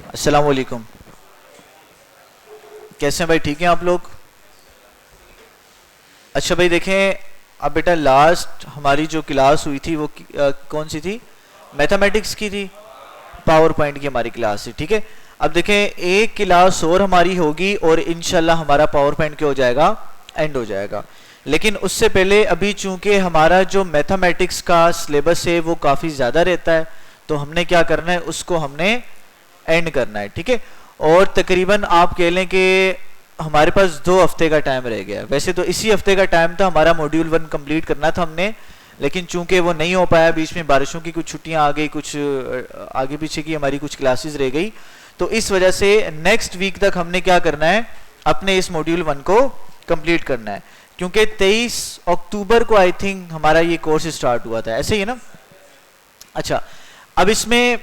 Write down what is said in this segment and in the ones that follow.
अस्सलाम वालेकुम। कैसे हैं भाई, ठीक हैं आप लोग? अच्छा भाई देखें, अब बेटा लास्ट हमारी जो क्लास हुई थी वो कौन सी थी? मैथमेटिक्स की थी, पावर पॉइंट की हमारी क्लास थी, ठीक है। अब देखें एक क्लास और हमारी होगी और इंशाल्लाह हमारा पावर पॉइंट क्या हो जाएगा, एंड हो जाएगा। लेकिन उससे पहले अभी चूंकि हमारा जो मैथमेटिक्स का सिलेबस है वो काफ़ी ज़्यादा रहता है, तो हमने क्या करना है, उसको हमने एंड करना है, ठीक है। और तकरीबन आप कह लें कि हमारे पास 2 हफ्ते का टाइम रह गया। वैसे तो इसी हफ्ते का टाइम था हमारा मॉड्यूल 1 कंप्लीट करना था हमने, लेकिन चूंकि वो नहीं हो पाया, बीच में बारिशों की कुछ छुट्टियां आ गई, कुछ आगे पीछे की हमारी कुछ क्लासेस रह गई, तो इस वजह से नेक्स्ट वीक तक हमने क्या करना है, अपने इस मॉड्यूल 1 को कंप्लीट करना है, क्योंकि 23 अक्टूबर को आई थिंक हमारा ये कोर्स स्टार्ट हुआ था, ऐसे ही है ना। अच्छा, अब इसमें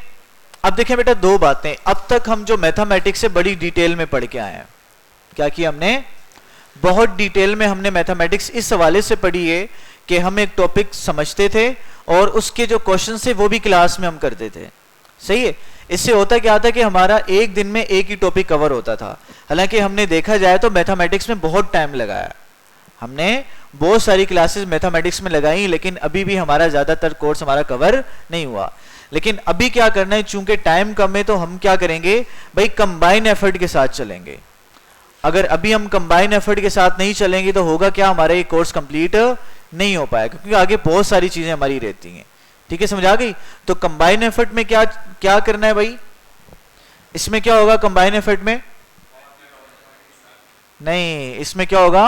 अब देखें बेटा 2 बातें। अब तक हम जो मैथमेटिक्स से बड़ी डिटेल में पढ़ के आए हैं, क्या किया हमने, बहुत डिटेल में हमने मैथमेटिक्स इस हवाले से पढ़ी है कि हम एक टॉपिक समझते थे और उसके जो क्वेश्चन थे वो भी क्लास में हम करते थे, सही है। इससे होता क्या था कि हमारा एक दिन में एक ही टॉपिक कवर होता था। हालांकि हमने देखा जाए तो मैथमेटिक्स में बहुत टाइम लगाया, हमने बहुत सारी क्लासेस मैथमेटिक्स में लगाई, लेकिन अभी भी हमारा ज्यादातर कोर्स हमारा कवर नहीं हुआ। लेकिन अभी क्या करना है, चूंकि टाइम कम है तो हम क्या करेंगे भाई, कंबाइन एफर्ट के साथ चलेंगे। अगर अभी हम कंबाइन एफर्ट के साथ नहीं चलेंगे तो होगा क्या, हमारा ये कोर्स कंप्लीट नहीं हो पाएगा, क्योंकि आगे बहुत सारी चीजें हमारी रहती हैं, ठीक है, समझ आ गई। तो कंबाइन एफर्ट में क्या क्या करना है भाई, इसमें क्या होगा कंबाइन एफर्ट में, नहीं इसमें क्या होगा,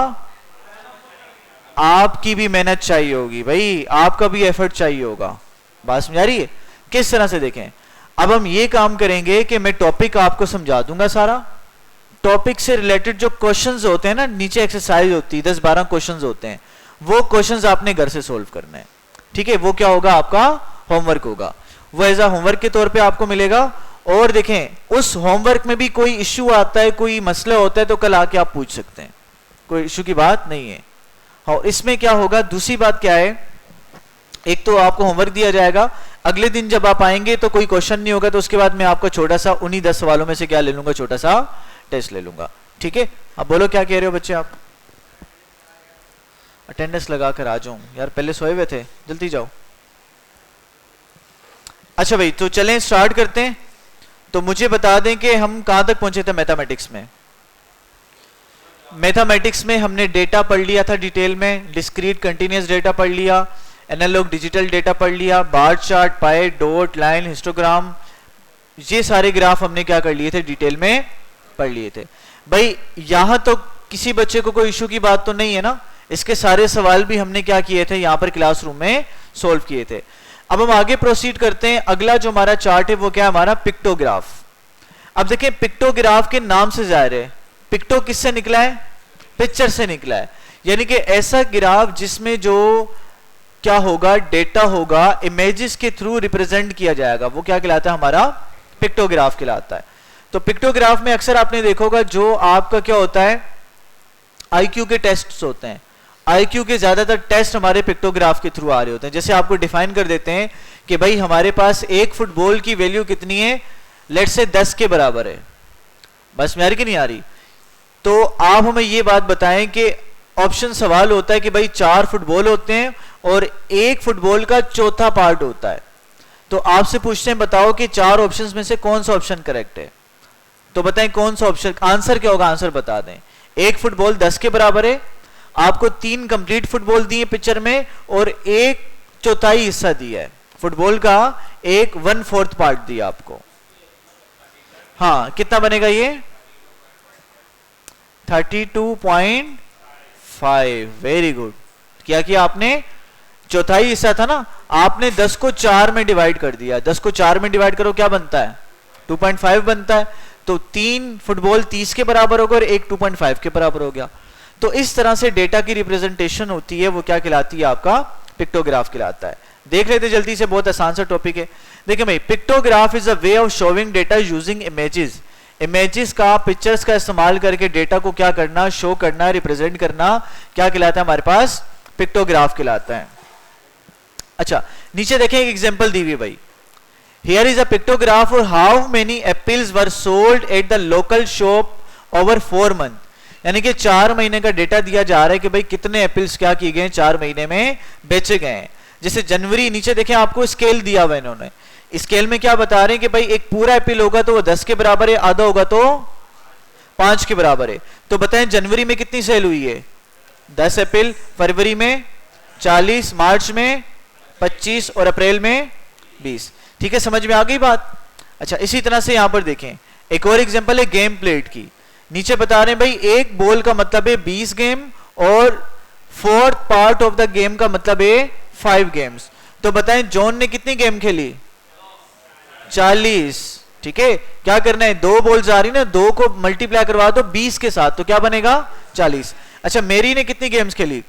आपकी भी मेहनत चाहिए होगी भाई, आपका भी एफर्ट चाहिए होगा। बात समझ आ रही है? किस तरह से देखें, अब हम ये काम करेंगे कि मैं टॉपिक आपको समझा दूंगा सारा, टॉपिक से रिलेटेड जो क्वेश्चंस होते हैं ना, नीचे एक्सरसाइज होती है 10-12 क्वेश्चंस होते हैं, वो क्वेश्चंस आपने घर से सोल्व करने हैं, ठीक है। वो क्या होगा, आपका होमवर्क होगा, वो एज अ होमवर्क के तौर पे आपको मिलेगा। और देखें उस होमवर्क में भी कोई इश्यू आता है, कोई मसला होता है तो कल आके आप पूछ सकते हैं, कोई इश्यू की बात नहीं है। और इसमें क्या होगा, दूसरी बात क्या है, एक तो आपको होमवर्क दिया जाएगा, अगले दिन जब आप आएंगे तो कोई क्वेश्चन नहीं होगा, तो उसके बाद मैं आपका छोटा सा उन्हीं 10 सवालों में से क्या ले लूंगा, छोटा सा टेस्ट ले लूंगा, ठीक है। अब बोलो क्या कह रहे हो बच्चे आप? अटेंडेंस लगा कर आ जाऊं यार, पहले सोए हुए थे, जल्दी जाओ। अच्छा भाई, तो चलें स्टार्ट करते हैं। तो मुझे बता दें कि हम कहां तक पहुंचे थे मैथमेटिक्स में। मैथमेटिक्स में हमने डेटा पढ़ लिया था डिटेल में, डिस्क्रीट कंटिन्यूअस डेटा पढ़ लिया, एनालॉग डिजिटल डेटा पढ़ लिया, बार चार्ट, पाई, डॉट, लाइन, हिस्टोग्राम, ये सारे ग्राफ हमने क्या कर लिए थे, डिटेल में पढ़ लिए थे। भाई यहां तो किसी बच्चे को कोई इशू की बात तो नहीं है ना, इसके सारे सवाल भी हमने क्या किए थे, यहां पर क्लासरूम में सोल्व किए थे। अब हम आगे प्रोसीड करते हैं। अगला जो हमारा चार्ट है वो क्या है, हमारा पिक्टोग्राफ। अब देखें पिक्टोग्राफ के नाम से जाहिर है, पिक्टो किससे निकला है, पिक्चर से निकला है, यानी कि ऐसा ग्राफ जिसमें जो क्या होगा, डेटा होगा, इमेजेस के थ्रू रिप्रेजेंट किया जाएगा, वो क्या कहलाता है, हमारा पिक्टोग्राफ कहलाता है। तो पिक्टोग्राफ में अक्सर आपने देखोगा जो आपका क्या होता है, आईक्यू के टेस्ट होते हैं, आईक्यू के ज्यादातर टेस्ट हमारे पिक्टोग्राफ के थ्रू आ रहे होते हैं। जैसे आपको डिफाइन कर देते हैं कि भाई हमारे पास एक फुटबॉल की वैल्यू कितनी है, लेट्स से 10 के बराबर है, बस में आ रही कि नहीं आ रही। तो आप हमें ये बात बताएं कि ऑप्शन सवाल होता है कि भाई 4 फुटबॉल होते हैं और एक फुटबॉल का चौथा पार्ट होता है, तो आपसे पूछते हैं बताओ कि 4 ऑप्शंस में से कौन सा ऑप्शन करेक्ट है, तो बताएं कौन सा ऑप्शन, आंसर क्या होगा, आंसर बता दें। एक फुटबॉल 10 के बराबर है, आपको 3 कंप्लीट फुटबॉल दिए पिक्चर में और एक चौथाई हिस्सा दिया है फुटबॉल का, एक 1/4 पार्ट दिया आपको। हाँ कितना बनेगा ये, 32.5। वेरी गुड, क्या किया आपने, चौथाई हिस्सा था ना, आपने 10 को 4 में डिवाइड कर दिया, 10 को 4 में डिवाइड करो क्या बनता है, 2.5 बनता है। तो 3 फुटबॉल 30 के बराबर होगा और एक 2.5 के बराबर हो गया। तो इस तरह से डेटा की रिप्रेजेंटेशन होती है, वो क्या कहलाती है, आपका पिक्टोग्राफ कहलाता है। देख लेते जल्दी से, बहुत आसान सा टॉपिक है। देखिए भाई, pictograph is a way of showing data using images. Images का, पिक्चर्स का इस्तेमाल करके डेटा को क्या करना, शो करना, रिप्रेजेंट करना, क्या कहलाता है, हमारे पास पिक्टोग्राफ कहलाता है। अच्छा नीचे देखें एक एग्जांपल दी हुई भाई, हियर इज अ पिक्टोग्राफ और how many apples were sold at the local shop over 4 month, यानी कि 4 महीने का डेटा दिया जा रहा है कि भाई कितने एप्पल्स क्या किए गए 4 महीने में बेचे गए हैं। जैसे जनवरी, नीचे देखें आपको स्केल दिया हुआ इन्होंने, स्केल में क्या बता रहे हैं कि भाई एक पूरा एप्पल होगा तो वो 10 के बराबर है, आधा होगा तो 5 के बराबर है। तो बताएं जनवरी में कितनी सेल हुई है 10 एप्पल, फरवरी में 40, मार्च में 25 और अप्रैल में 20। ठीक है, समझ में आ गई बात। अच्छा, इसी तरह से यहां पर देखें एक और एग्जांपल है गेम प्लेट की। नीचे बता रहे हैं भाई एक बॉल का मतलब है 20 गेम और 4th part of the game का मतलब है 5 गेम्स। तो बताएं जॉन ने कितनी गेम खेली 40। ठीक है, क्या करना है 2 बॉल्स आ रही ना, 2 को मल्टीप्लाई करवा दो 20 के साथ तो क्या बनेगा 40। अच्छा, मेरी ने कितनी गेम्स खेली,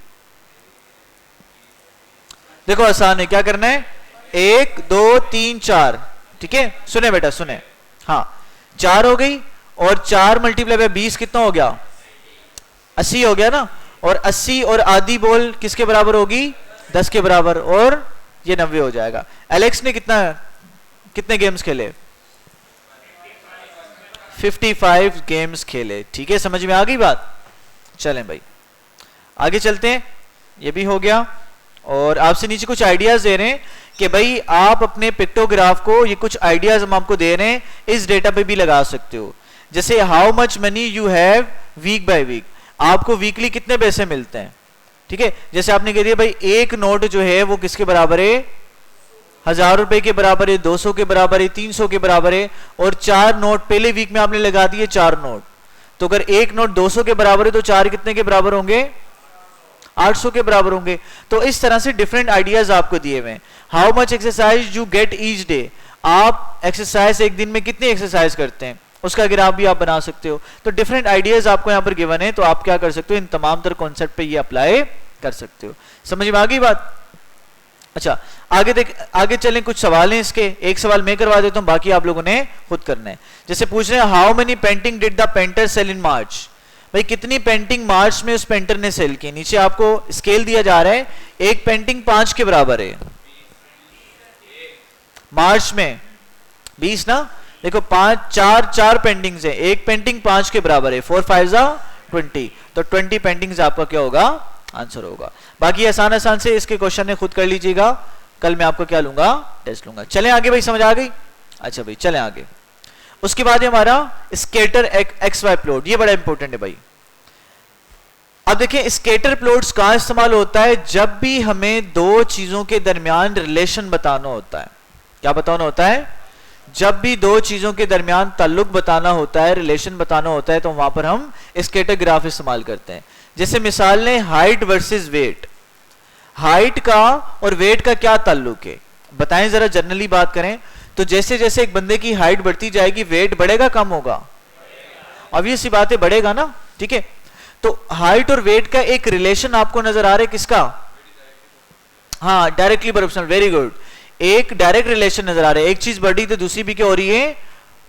देखो आसान है, क्या करना है 1 2 3 4। ठीक है, सुने बेटा सुने, हाँ 4 हो गई और 4 मल्टीप्लाई बाय 20 कितना हो गया 80 हो गया ना, और 80 और आधी बॉल किसके बराबर होगी 10 के बराबर, और ये 90 हो जाएगा। एलेक्स ने कितने गेम्स खेले 55 गेम्स खेले। ठीक है, समझ में आ गई बात। चलें भाई आगे चलते हैं, ये भी हो गया। और आपसे नीचे कुछ आइडियाज दे रहे हैं कि भाई आप अपने पिक्टोग्राफ को, ये कुछ आइडियाज हम आपको दे रहे हैं, इस डेटा पे भी लगा सकते हो। जैसे how much money you have week by week, आपको वीकली कितने पैसे मिलते हैं। ठीक है, जैसे आपने कह दिया भाई एक नोट जो है वो किसके बराबर है 1000 रुपए के बराबर है, 200 के बराबर है, 300 के बराबर है, और 4 नोट पहले वीक में आपने लगा दिए 4 नोट। तो अगर एक नोट 200 के बराबर है तो 4 कितने के बराबर होंगे 800 के बराबर होंगे। तो इस तरह से डिफरेंट आइडियाज आपको दिए हुए हैं। How much exercise you get each day, आप एक्सरसाइज एक दिन में कितनी एक्सरसाइज करते हैं उसका ग्राफ भी आप बना सकते हो। तो डिफरेंट आइडियाज आपको यहाँ पर गिवन है, तो आप क्या कर सकते हो इन तमाम तर कॉन्सेप्ट पे ये अप्लाई कर सकते हो। समझ में आ गई बात। अच्छा, आगे चलें, कुछ सवाल हैं इसके। एक सवाल मैं करवा देता हूं, बाकी आप लोगों ने खुद करना है। जैसे पूछ रहे हैं how many painting did the painter sell in March, भाई कितनी पेंटिंग मार्च में उस पेंटर ने सेल की। नीचे आपको स्केल दिया जा रहा है, एक पेंटिंग 5 के बराबर है मार्च में 20 ना, देखो 4 पेंटिंग्स है, एक पेंटिंग 5 के बराबर है, 4 5 20, तो 20 पेंटिंग्स आपका क्या होगा आंसर होगा। बाकी आसान से इसके क्वेश्चन है खुद कर लीजिएगा, कल मैं आपको क्या लूंगा टेस्ट लूंगा। चलें आगे भाई, समझ आ गई। अच्छा भाई चलें आगे। उसके बाद हमारा स्केटर एक्स वाई प्लॉट, ये बड़ा इंपॉर्टेंट है भाई। अब देखें स्केटर प्लॉट्स कहां इस्तेमाल होता है, जब भी हमें दो चीजों के दरमियान रिलेशन बताना होता है। क्या बताना होता है, जब भी दो चीजों के दरमियान ताल्लुक बताना होता है, रिलेशन बताना होता है, तो वहां पर हम स्केटर ग्राफ इस्तेमाल करते हैं। जैसे मिसाल ने हाइट वर्सेस वेट, हाइट का और वेट का क्या ताल्लुक है बताएं जरा, जनरली बात करें तो जैसे जैसे एक बंदे की हाइट बढ़ती जाएगी वेट बढ़ेगा कम होगा, अब ये सी बातें बढ़ेगा ना। ठीक है, तो हाइट और वेट का एक रिलेशन आपको नजर आ रहा है किसका, हाँ डायरेक्टली प्रोपोर्शनल, वेरी गुड। एक डायरेक्ट रिलेशन नजर आ रहा है, एक चीज बढ़ रही तो दूसरी भी क्या हो रही है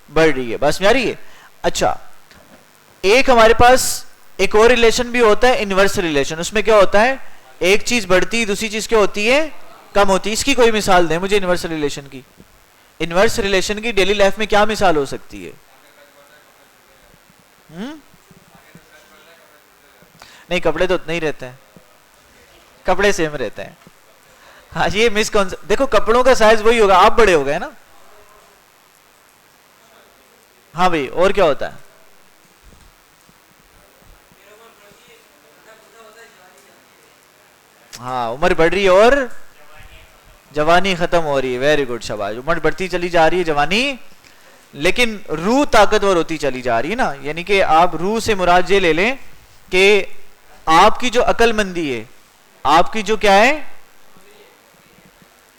बढ़ रही है, बस में आ रही है। अच्छा, एक हमारे पास एक और रिलेशन भी होता है इनवर्स रिलेशन, उसमें क्या होता है एक चीज बढ़ती दूसरी चीज क्या होती है कम होती है। इसकी कोई मिसाल दें मुझे इनवर्स रिलेशन की, इनवर्स रिलेशन की डेली लाइफ में क्या मिसाल हो सकती है। नहीं कपड़े तो उतने ही रहते हैं, कपड़े सेम रहते हैं। हाँ ये मिसकॉन्सेप्ट, देखो कपड़ों का साइज वही होगा, आप बड़े हो गए ना। हाँ भाई और क्या होता है, हाँ उम्र बढ़ रही है और जवानी खत्म हो रही है, वेरी गुड शाबाश। उम्र बढ़ती चली जा रही है जवानी, लेकिन रूह ताकतवर होती चली जा रही है ना। यानी कि आप रूह से मुराद ये ले लें कि आपकी जो अकलमंदी है, आपकी जो क्या है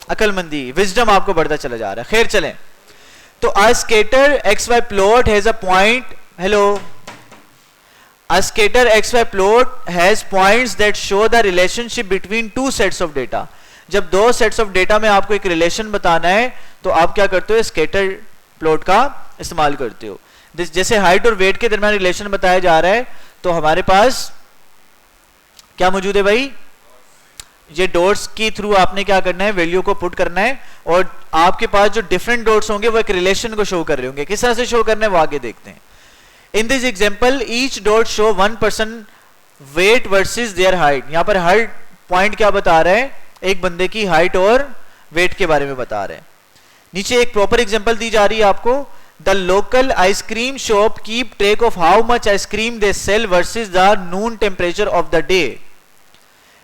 अकलमंदी, विजडम आपको बढ़ता चला जा रहा है। खैर चलें, तो a scatter X Y plot has a point, hello, a scatter xy plot has points that show the relationship between two sets of data। जब दो सेट्स ऑफ डेटा में आपको एक रिलेशन बताना है तो आप क्या करते हो स्केटर प्लॉट का इस्तेमाल करते हो। जैसे हाइट और वेट के दरमियान रिलेशन बताया जा रहा है तो हमारे पास क्या मौजूद है भाई, ये डॉट्स के थ्रू आपने क्या करना है, वैल्यू को पुट करना है, और आपके पास जो डिफरेंट डॉट्स होंगे वो एक रिलेशन को शो कर रहे होंगे। किस तरह से शो करना है वो आगे देखते हैं। In this example each dot show 1 person weight versus their height. यहां पर हर पॉइंट क्या बता रहा है, एक बंदे की हाइट और वेट के बारे में बता रहे हैं। नीचे एक प्रॉपर एग्जांपल दी जा रही है आपको, the local ice cream shop keep track of how much ice cream they sell versus the Noon temperature of the day.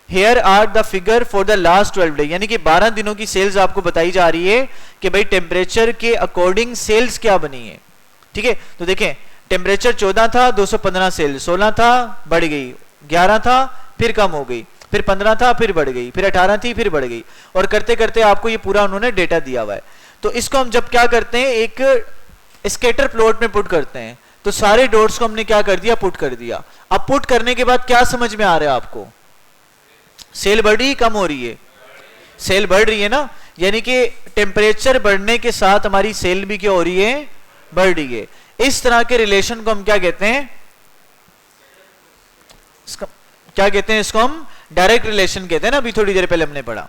Here are the figure for the last 12 day, यानी कि 12 दिनों की सेल्स आपको बताई जा रही है कि भाई टेम्परेचर के अकॉर्डिंग सेल्स क्या बनी है। ठीक है, तो देखें टेम्परेचर 14 था, 215 सेल, 16 था बढ़ गई, 11 था फिर कम हो गई, फिर 15 था फिर बढ़ गई, फिर 18 थी फिर बढ़ गई, और करते करते आपको ये पूरा उन्होंने डेटा दिया हुआ है। तो इसको हम जब क्या करते हैं, एक स्कैटर प्लॉट में पुट करते हैं, तो सारे डॉट्स को हमने क्या कर दिया, पुट कर दिया। अब पुट करने के बाद क्या समझ में आ रहा है आपको, सेल बढ़ रही कम हो रही है, सेल बढ़ रही है ना, यानी कि टेम्परेचर बढ़ने के साथ हमारी सेल भी क्या हो रही है, बढ़ रही है। इस तरह के रिलेशन को हम क्या कहते हैं, क्या कहते हैं, इसको हम डायरेक्ट रिलेशन कहते हैं ना, अभी थोड़ी देर पहले हमने पढ़ा।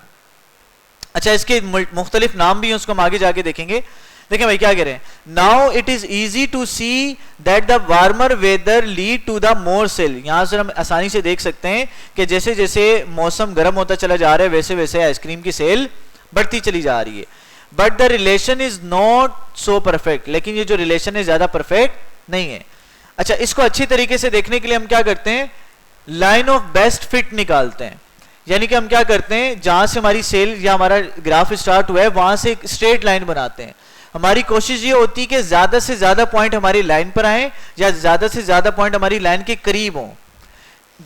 अच्छा, इसके मुख्तलिफ नाम भी हैं, उसको हम आगे जाके देखेंगे। देखें भाई क्या कह रहे हैं, now it is easy to see that the warmer weather lead to the more sale. यहां से हम आसानी से देख सकते हैं कि जैसे जैसे मौसम गर्म होता चला जा रहा है वैसे वैसे आइसक्रीम की सेल बढ़ती चली जा रही है। But the relation is not so perfect, लेकिन ये जो रिलेशन है ज्यादा परफेक्ट नहीं है। अच्छा, इसको अच्छी तरीके से देखने के लिए हम क्या करते हैं, लाइन ऑफ बेस्ट फिट निकालते हैं। यानी कि हम क्या करते हैं, जहां से हमारी सेल या हमारा ग्राफ स्टार्ट हुआ है वहां से एक स्ट्रेट लाइन बनाते हैं। हमारी कोशिश ये होती है कि ज्यादा से ज्यादा पॉइंट हमारी लाइन पर आए या ज्यादा से ज्यादा पॉइंट हमारी लाइन के करीब हों।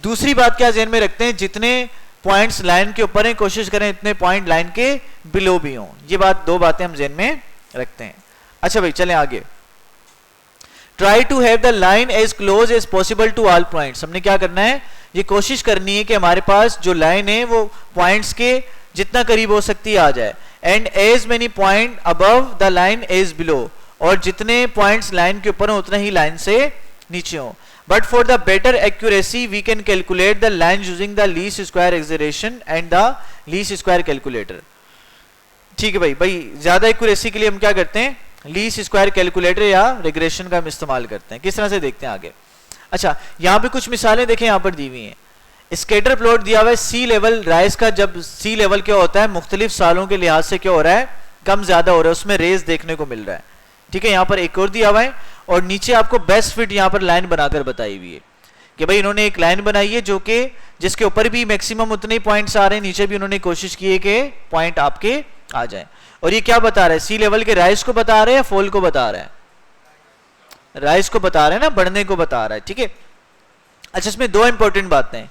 दूसरी बात क्या ध्यान में रखते हैं, जितने पॉइंट्स लाइन के ऊपर हैं कोशिश करें इतने पॉइंट लाइन के बिलो भी हों। ये बात, दो बातें हम ध्यान में रखते हैं। अच्छा भाई चलें आगे। Try to have the line as close as possible to all points. हमने क्या करना है, ये कोशिश करनी है कि हमारे पास जो लाइन है वो पॉइंट्स के जितना करीब हो सकती है आ जाए। And as many point above the line as below, और जितने पॉइंट्स लाइन के ऊपर हो उतने ही लाइन से नीचे हो। But for the better accuracy we can calculate the line using the least square acceleration and the least square calculator. ठीक है भाई ज्यादा एक्यूरेसी के लिए हम क्या करते हैं, लीस्ट स्क्वायर कैलकुलेटर या रिग्रेशन का हम इस्तेमाल करते हैं। किस तरह से देखते हैं आगे। अच्छा, यहां पे कुछ मिसालें देखें, यहां पर दी हुई हैं। स्केटर प्लॉट दिया हुआ है, सी लेवल राइज का, जब सी लेवल क्या होता है मुख्तलिफ सालों के लिहाज से क्या हो रहा है, कम ज्यादा हो रहा है, उसमें रेस देखने को मिल रहा है। ठीक है, यहाँ पर एक और दिया हुआ है, और नीचे आपको बेस्ट फिट यहाँ पर लाइन बनाकर बताई हुई है कि भाई इन्होंने एक लाइन बनाई है जो कि जिसके ऊपर भी मैक्सिमम उतने ही पॉइंट्स आ रहे हैं, नीचे भी उन्होंने कोशिश की है कि पॉइंट आपके आ जाए। और ये क्या बता रहा है, सी लेवल के राइज को बता रहे हैं, फॉल को बता रहा है, राइज को बता रहे हैं ना, बढ़ने को बता रहा है। ठीक है, अच्छा इसमें दो इंपॉर्टेंट बातें,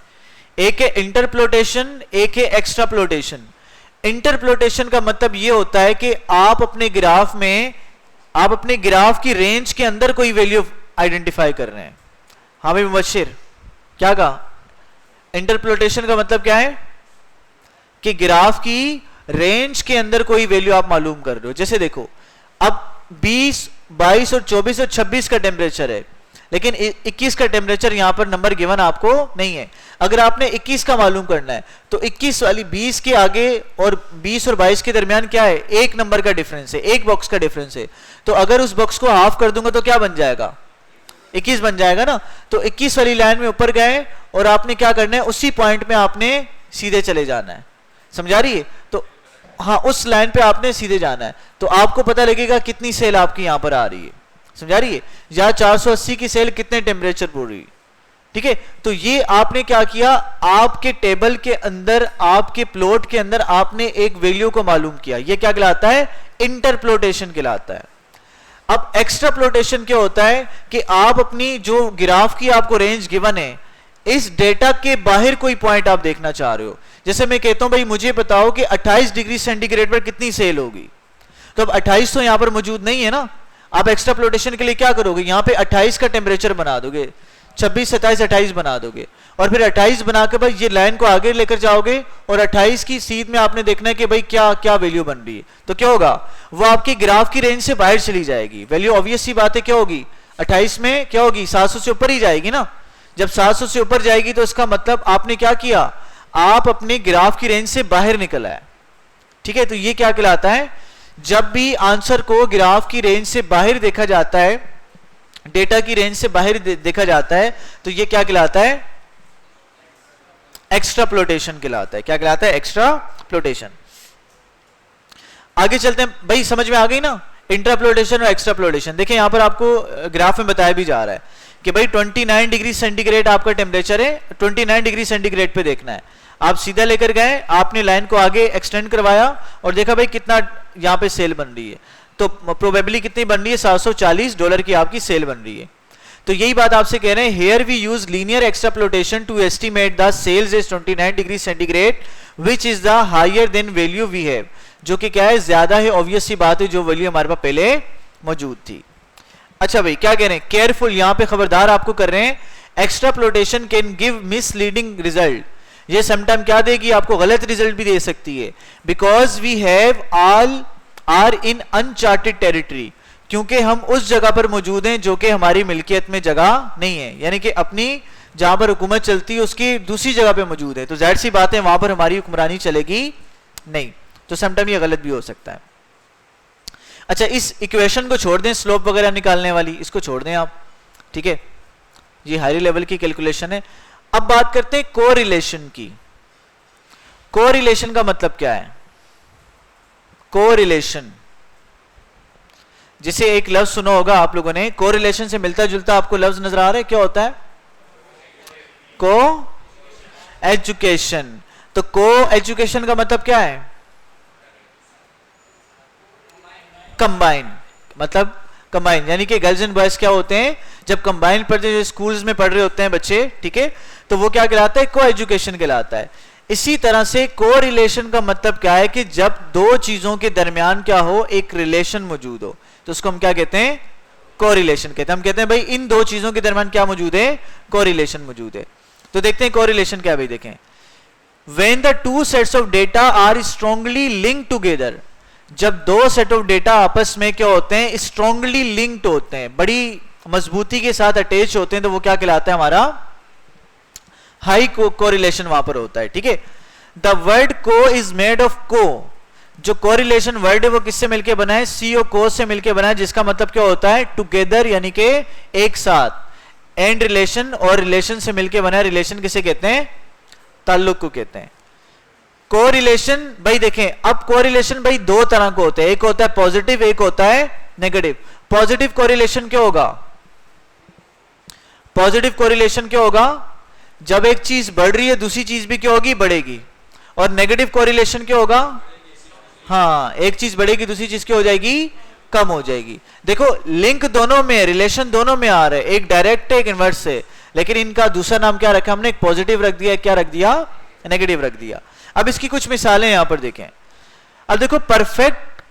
एक है इंटरप्लोटेशन, एक है एक्स्ट्राप्लोटेशन। इंटरप्लोटेशन का मतलब यह होता है कि आप अपने ग्राफ में, आप अपने ग्राफ की रेंज के अंदर कोई वैल्यू आइडेंटिफाई कर रहे हैं। हाँ भाई मुबशिर, क्या कहा, इंटरप्लोटेशन का मतलब क्या है कि ग्राफ की रेंज के अंदर कोई वैल्यू आप मालूम कर रहे हो। जैसे देखो, अब 20, 22 और 24 और 26 का टेम्परेचर है, लेकिन 21 का टेम्परेचर यहां पर नंबर गिवन आपको नहीं है। अगर आपने 21 का मालूम करना है तो 21 वाली 20 के आगे और 20 और 22 के दरमियान क्या है, एक नंबर का डिफरेंस है, एक बॉक्स का डिफरेंस है। तो अगर उस बॉक्स को हाफ कर दूंगा तो क्या बन जाएगा, 21 बन जाएगा ना। तो 21 वाली लाइन में ऊपर गए और आपने क्या करना है, उसी पॉइंट में आपने सीधे चले जाना है। समझा रही है, तो हाँ उस लाइन पे आपने सीधे जाना है, तो आपको पता लगेगा कितनी सेल आपकी यहां पर आ रही है। समझा रही है, या 480 की सेल कितने टेम्परेचर पर रही। ठीक है, तो ये आपने क्या किया, आपके टेबल के अंदर, आपके प्लॉट के अंदर आपने एक वैल्यू को मालूम किया। ये क्या कहलाता है, इंटरप्लोटेशन कहलाता है। अब एक्स्ट्राप्लोटेशन क्या होता है कि आप अपनी जो ग्राफ की आपको रेंज गिवन है, इस डेटा के बाहर कोई पॉइंट आप देखना चाह रहे हो। जैसे मैं कहता हूं भाई मुझे बताओ कि 28 डिग्री सेंटीग्रेड पर कितनी सेल होगी, तो अब 28 तो यहां पर मौजूद नहीं है ना। आप एक्स्ट्राप्लोटेशन के लिए क्या करोगे, यहां पे 28 का टेम्परेचर बना दोगे, 26, 27, 28 बना दोगे, और फिर 28 बना के भाई ये लाइन को आगे लेकर जाओगे और 28 की सीध में आपने देखना है कि भाई क्या क्या वैल्यू बन रही है। तो क्या होगा, वो आपकी ग्राफ की रेंज से बाहर चली जाएगी। वैल्यू ऑब्वियस सी बात है क्या होगी, 28 में क्या होगी, 700 से ऊपर ही जाएगी ना। जब 700 से ऊपर जाएगी तो इसका मतलब आपने क्या किया, आप अपने ग्राफ की रेंज से बाहर निकल आए, ठीक है, तो ये क्या कहलाता है, जब भी आंसर को ग्राफ की रेंज से बाहर देखा जाता है, डेटा की रेंज से बाहर देखा जाता है, तो ये क्या कहलाता है, एक्स्ट्राप्लोटेशन कहलाता है। क्या कहलाता है, एक्स्ट्राप्लोटेशन। आगे चलते हैं भाई, समझ में आ गई ना इंट्राप्लोटेशन और एक्स्ट्राप्लोटेशन। देखिए यहां पर आपको ग्राफ में बताया भी जा रहा है कि भाई 29 डिग्री सेंटीग्रेड आपका टेम्परेचर है, 29 डिग्री सेंटीग्रेड पे देखना है। आप सीधा लेकर गए, आपने लाइन को आगे एक्सटेंड करवाया और देखा भाई कितना यहां पे सेल बन रही है, तो प्रोबेबिलिटी कितनी बन रही है, $740 की आपकी सेल बन रही है। तो यही बात आपसे कह रहे हैं, here we use linear extrapolation to estimate the sales is 29 degree centigrade which is the higher than value we have, जो कि क्या है, ज्यादा है, ऑब्वियस सी बात है, जो वैल्यू हमारे पास पहले मौजूद थी। अच्छा भाई क्या कह रहे हैं, केयरफुल, यहां पे खबरदार आपको कर रहे हैं, extrapolation can give misleading result, ये समटाइम क्या देगी, आपको गलत रिजल्ट भी दे सकती है, because we have all are in uncharted territory, क्योंकि हम उस जगह पर मौजूद हैं जो कि हमारी मिल्कियत में जगह नहीं है, यानी कि अपनी जहां पर हुकूमत चलती है उसकी दूसरी जगह पे मौजूद है, तो जाहिर सी बात है वहां पर हमारी हुक्मरानी चलेगी नहीं, तो समटाइम ये गलत भी हो सकता है। अच्छा इस इक्वेशन को छोड़ दें, स्लोप वगैरह निकालने वाली, इसको छोड़ दें आप, ठीक है, ये हाई लेवल की कैलकुलेशन है। अब बात करते हैं कोरिलेशन की। कोरिलेशन का मतलब क्या है, कोरिलेशन, जिसे एक लफ्ज सुना होगा आप लोगों ने, कोरिलेशन से मिलता जुलता आपको लफ्ज नजर आ रहा है, क्या होता है, को एजुकेशन। तो को एजुकेशन का मतलब क्या है, कंबाइन, मतलब कंबाइन, यानी कि गर्ल्स एंड बॉयज क्या होते हैं, जब कंबाइन पढ़ते हैं, स्कूल्स में पढ़ रहे होते हैं बच्चे, ठीक है, तो वो क्या कहलाता है, को एजुकेशन कहलाता है। इसी तरह से को रिलेशन का मतलब क्या है कि जब दो चीजों के दरमियान क्या हो, एक रिलेशन मौजूद हो, तो उसको हम क्या कहते हैं, कोरिलेशन कहते हैं। हम कहते हैं भाई इन दो चीजों के दरमियान क्या मौजूद है, कोरिलेशन मौजूद है। तो देखते हैं कोरिलेशन क्या है भाई, देखें, when the two sets of data are strongly linked together, जब दो सेट ऑफ डेटा आपस में क्या होते हैं, स्ट्रांगली लिंक्ड होते हैं, बड़ी मजबूती के साथ अटैच होते हैं, तो वो क्या कहलाता है, हमारा हाई कोरिलेशन वहां पर होता है, ठीक है। द वर्ड को इज मेड ऑफ को, जो कोरिलेशन वर्ड है वो किससे मिलके बना है, सी और को से मिलके बना है, जिसका मतलब क्या होता है, टुगेदर, यानी कि एक साथ, एंड रिलेशन, और रिलेशन से मिलके बना है। रिलेशन किसे कहते हैं, ताल्लुक को कहते हैं। कोरिलेशन भाई देखें, अब कोरिलेशन भाई दो तरह को होते हैं, एक होता है पॉजिटिव, एक होता है नेगेटिव। पॉजिटिव कोरिलेशन क्या होगा, पॉजिटिव कोरिलेशन क्या होगा, जब एक चीज बढ़ रही है दूसरी चीज भी क्या होगी, बढ़ेगी। और नेगेटिव कोरिलेशन क्या होगा, हाँ, एक चीज बढ़ेगी दूसरी चीज क्या हो जाएगी, कम हो जाएगी। देखो लिंक दोनों में, रिलेशन दोनों में आ रहा है, एक डायरेक्ट है एक इनवर्स है, लेकिन इनका दूसरा नाम क्या रखा हमने, एक पॉजिटिव रख दिया, क्या रख दिया, नेगेटिव रख दिया। अब इसकी कुछ मिसालें यहां पर देखें। अब देखो परफेक्ट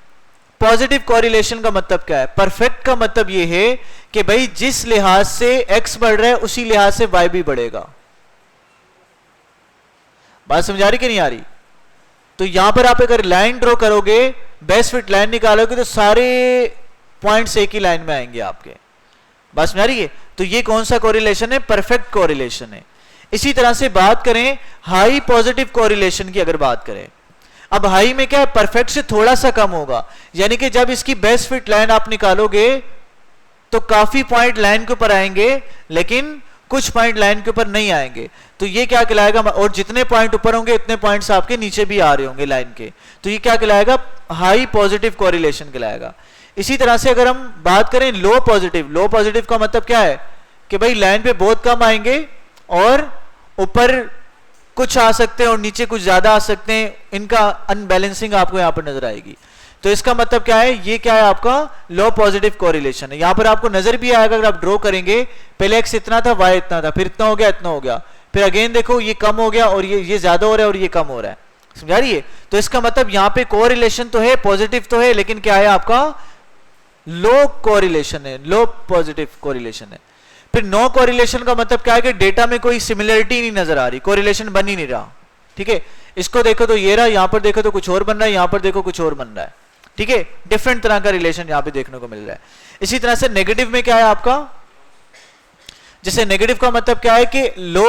पॉजिटिव कोरिलेशन का मतलब क्या है, परफेक्ट का मतलब यह है कि भाई जिस लिहाज से एक्स बढ़ रहा है उसी लिहाज से वाई भी बढ़ेगा। बात समझ आ रही कि नहीं आ रही? तो यहां पर आप अगर लाइन ड्रॉ करोगे, बेस्ट फिट लाइन निकालोगे, तो सारे पॉइंट्स एक ही लाइन में आएंगे आपके। बात समझ आ रही है? तो ये कौन सा कोरिलेशन है, परफेक्ट कोरिलेशन है। इसी तरह से बात करें हाई पॉजिटिव कोरिलेशन की, अगर बात करें, अब हाई में क्या है, परफेक्ट से थोड़ा सा कम होगा, यानी कि जब इसकी बेस्ट फिट लाइन आप निकालोगे तो काफी पॉइंट लाइन के ऊपर आएंगे, लेकिन कुछ पॉइंट लाइन के ऊपर नहीं आएंगे। तो ये क्या कहलाएगा, और जितने पॉइंट ऊपर होंगे उतने पॉइंट्स आपके नीचे भी आ रहे होंगे लाइन के, तो ये क्या कहलाएगा, हाई पॉजिटिव कोरिलेशन कहलाएगा। इसी तरह से अगर हम बात करें लो पॉजिटिव, लो पॉजिटिव का मतलब क्या है कि भाई लाइन पे बहुत कम आएंगे और ऊपर कुछ आ सकते हैं और नीचे कुछ ज्यादा आ सकते हैं, इनका अनबैलेंसिंग आपको यहां पर नजर आएगी। तो इसका मतलब क्या है, ये क्या है, आपका लो पॉजिटिव कोरिलेशन है। यहां पर आपको नजर भी आएगा, अगर आप ड्रॉ करेंगे, पहले एक्स इतना था, वाई इतना था, फिर इतना हो गया, इतना हो गया, फिर अगेन देखो ये कम हो गया और ये ज्यादा हो रहा है और ये कम हो रहा है। समझा रही है? तो इसका मतलब यहां पे कोरिलेशन तो है, पॉजिटिव तो है, लेकिन क्या है, आपका लो कोरिलेशन है, लो पॉजिटिव कोरिलेशन है। फिर नो कोरिलेशन का मतलब क्या है कि डेटा में कोई सिमिलरिटी नहीं नजर आ रही, कोरिलेशन बन ही नहीं रहा। ठीक है, इसको देखो तो ये रहा, यहां पर देखो तो कुछ और बन रहा है, यहां पर देखो कुछ और बन रहा है। ठीक है, डिफरेंट तरह का रिलेशन यहां पे देखने को मिल रहा है। इसी तरह से नेगेटिव में क्या है आपका, जैसे नेगेटिव का मतलब क्या है कि लो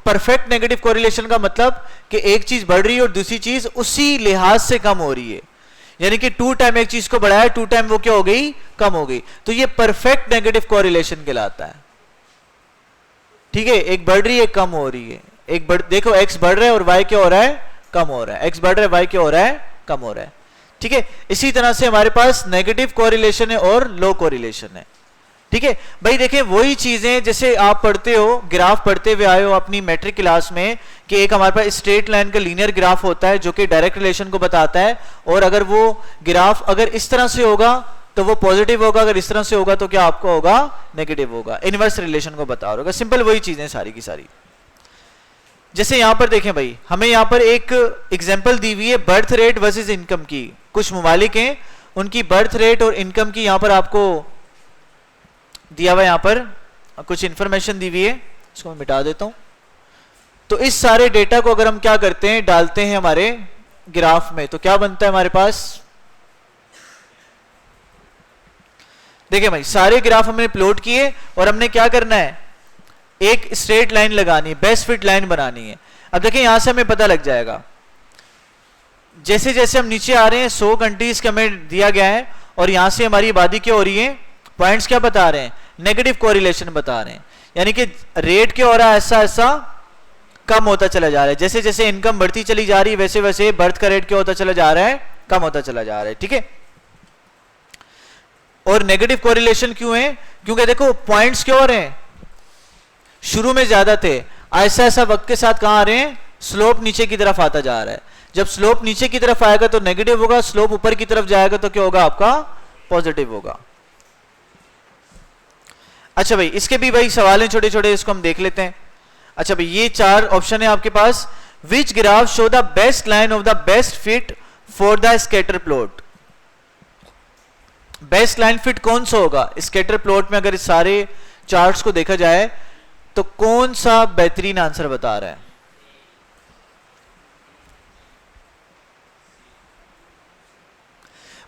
परफेक्ट नेगेटिव कोरिलेशन का मतलब कि एक चीज बढ़ रही है और दूसरी चीज उसी लिहाज से कम हो रही है, यानी कि 2 टाइम एक चीज को बढ़ाया 2 टाइम वो क्या हो गई, कम हो गई, तो ये परफेक्ट नेगेटिव कोरिलेशन कहलाता है। ठीक है, एक बढ़ रही है, कम हो रही है, देखो x बढ़ रहा है और y क्या हो रहा है, कम हो रहा है, x बढ़ रहा है y क्या हो रहा है, कम हो रहा है। ठीक है, इसी तरह से हमारे पास नेगेटिव कोरिलेशन है और लो कोरिलेशन है। ठीक है भाई, देखें वही चीजें जैसे आप पढ़ते हो, ग्राफ पढ़ते हुए आए हो अपनी मैट्रिक क्लास में कि एक हमारे पास स्ट्रेट लाइन का लीनियर ग्राफ होता है जो कि डायरेक्ट रिलेशन को बताता है, और अगर वो ग्राफ अगर इस तरह से होगा तो वो पॉजिटिव होगा, अगर इस तरह से होगा तो क्या आपका होगा, नेगेटिव होगा, इनवर्स रिलेशन को बता रहा होगा। सिंपल वही चीजें सारी की सारी। जैसे यहां पर देखें भाई, हमें यहां पर एक एग्जांपल दी हुई है बर्थ रेट वर्सेस इनकम की। कुछ ममालिक हैं उनकी बर्थ रेट और इनकम की यहां पर आपको दिया हुआ, यहां पर कुछ इंफॉर्मेशन दी हुई है, इसको मैं मिटा देता हूं। तो इस सारे डेटा को अगर हम क्या करते हैं, डालते हैं हमारे ग्राफ में, तो क्या बनता है हमारे पास, देखिए भाई सारे ग्राफ हमने प्लॉट किए और हमने क्या करना है, एक स्ट्रेट लाइन लगानी है, बेस्ट फिट लाइन बनानी है। अब देखिए यहां से हमें पता लग जाएगा, जैसे जैसे हम नीचे आ रहे हैं 100 कंट्रीज का हमें दिया गया है और यहां से हमारी आबादी क्या हो रही है, पॉइंट्स क्या बता रहे हैं, नेगेटिव कोरिलेशन बता रहे हैं, यानी कि रेट क्या हो रहा है, ऐसा ऐसा कम होता चला जा रहा है। जैसे जैसे इनकम बढ़ती चली जा रही है वैसे वैसे बर्थ का रेट क्या होता चला जा रहा है, कम होता चला जा रहा है। ठीक है, और नेगेटिव कोरिलेशन क्यों है, क्योंकि देखो पॉइंट्स क्या हो रहे हैं, शुरू में ज्यादा थे, ऐसा ऐसा वक्त के साथ कहां आ रहे हैं, स्लोप नीचे की तरफ आता जा रहा है। जब स्लोप नीचे की तरफ आएगा तो नेगेटिव होगा, स्लोप ऊपर की तरफ जाएगा तो क्या होगा, आपका पॉजिटिव होगा। अच्छा भाई, इसके भी भाई सवाल हैं छोटे छोटे, इसको हम देख लेते हैं। अच्छा भाई, ये 4 ऑप्शन है आपके पास। Which graph show the best line of the best fit for the scatter plot. Best line fit कौन सा होगा स्कैटर प्लॉट में, अगर इस सारे चार्ट्स को देखा जाए तो कौन सा बेहतरीन आंसर बता रहा है,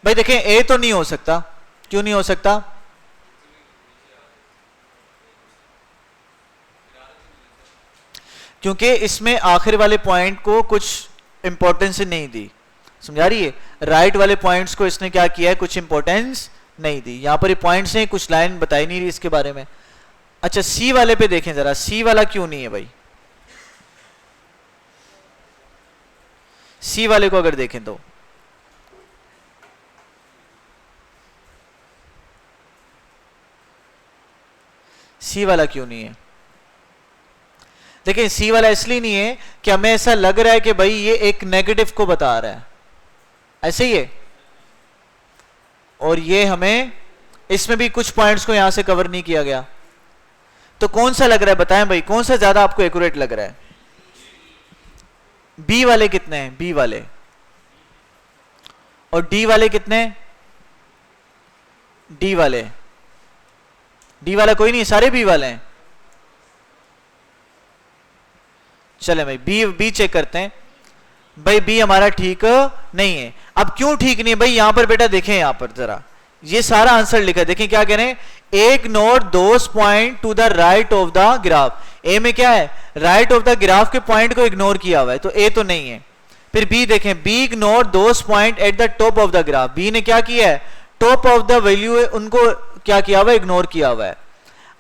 भाई देखें ए तो नहीं हो सकता, क्यों नहीं हो सकता, क्योंकि इसमें आखिर वाले पॉइंट को कुछ इंपॉर्टेंस नहीं दी, समझा रही है, राइट वाले पॉइंट्स को इसने क्या किया है, कुछ इंपॉर्टेंस नहीं दी। यहां पर ये पॉइंट्स हैं, कुछ लाइन बताई नहीं रही इसके बारे में। अच्छा सी वाले पे देखें जरा, सी वाला क्यों नहीं है भाई, सी वाले को अगर देखें तो सी वाला क्यों नहीं है, देखिए सी वाला इसलिए नहीं है कि हमें ऐसा लग रहा है कि भाई ये एक नेगेटिव को बता रहा है, ऐसे ही है, और ये हमें इसमें भी कुछ पॉइंट्स को यहां से कवर नहीं किया गया। तो कौन सा लग रहा है बताएं भाई, कौन सा ज्यादा आपको एक्यूरेट लग रहा है, बी वाले कितने हैं, बी वाले, और डी वाले कितने, डी वाले, डी वाला कोई नहीं, सारे बी वाले हैं। चले भाई बी चेक करते हैं, भाई बी हमारा ठीक नहीं है। अब क्यों ठीक नहीं है भाई, यहां पर बेटा देखें, यहां पर जरा ये सारा आंसर लिखा है, देखें क्या कह रहे हैं, ignore those point to the right of the graph. A में क्या है, राइट ऑफ द ग्राफ के पॉइंट को इग्नोर किया हुआ है, तो ए तो नहीं है। फिर बी देखें, B ignore those point at the top of the graph, B ने क्या किया है, टॉप ऑफ द वैल्यू है उनको क्या किया हुआ है, इग्नोर किया हुआ है।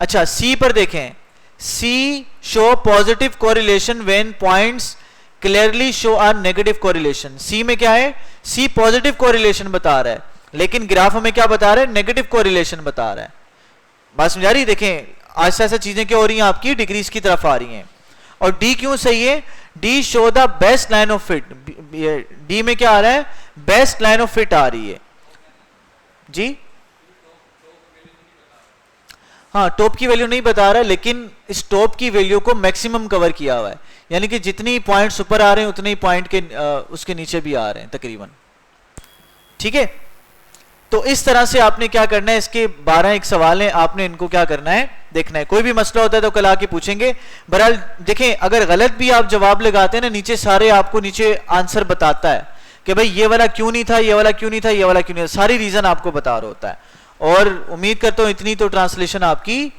अच्छा सी पर देखें, C show positive correlation when points clearly show or negative correlation. C में क्या है, सी पॉजिटिव कोरिलेशन बता रहा है, लेकिन ग्राफ में क्या बता रहा है, नेगेटिव कोरिलेशन बता रहा है। बात समझा रही, देखें ऐसा ऐसा चीजें क्या हो रही हैं आपकी, डिक्रीज की तरफ आ रही हैं। और डी क्यों सही है, D show the best line of fit, D में क्या आ रहा है, बेस्ट लाइन ऑफ फिट आ रही है जी। हाँ टॉप की वैल्यू नहीं बता रहा, लेकिन इस टॉप की वैल्यू को मैक्सिमम कवर किया हुआ है, यानी कि जितनी पॉइंट्स ऊपर आ रहे हैं उतने ही पॉइंट के उसके नीचे भी आ रहे हैं तकरीबन। ठीक है, तो इस तरह से आपने क्या करना है, इसके 12 एक सवाल हैं, आपने इनको क्या करना है, देखना है। कोई भी मसला होता है तो कल आके पूछेंगे। बहरहाल देखें, अगर गलत भी आप जवाब लगाते हैं ना, नीचे सारे आपको नीचे आंसर बताता है कि भाई ये वाला क्यों नहीं था, ये वाला क्यों नहीं था, ये वाला क्यों नहीं था, सारी रीजन आपको बता रहा होता है। और उम्मीद करता हूं इतनी तो ट्रांसलेशन आपकी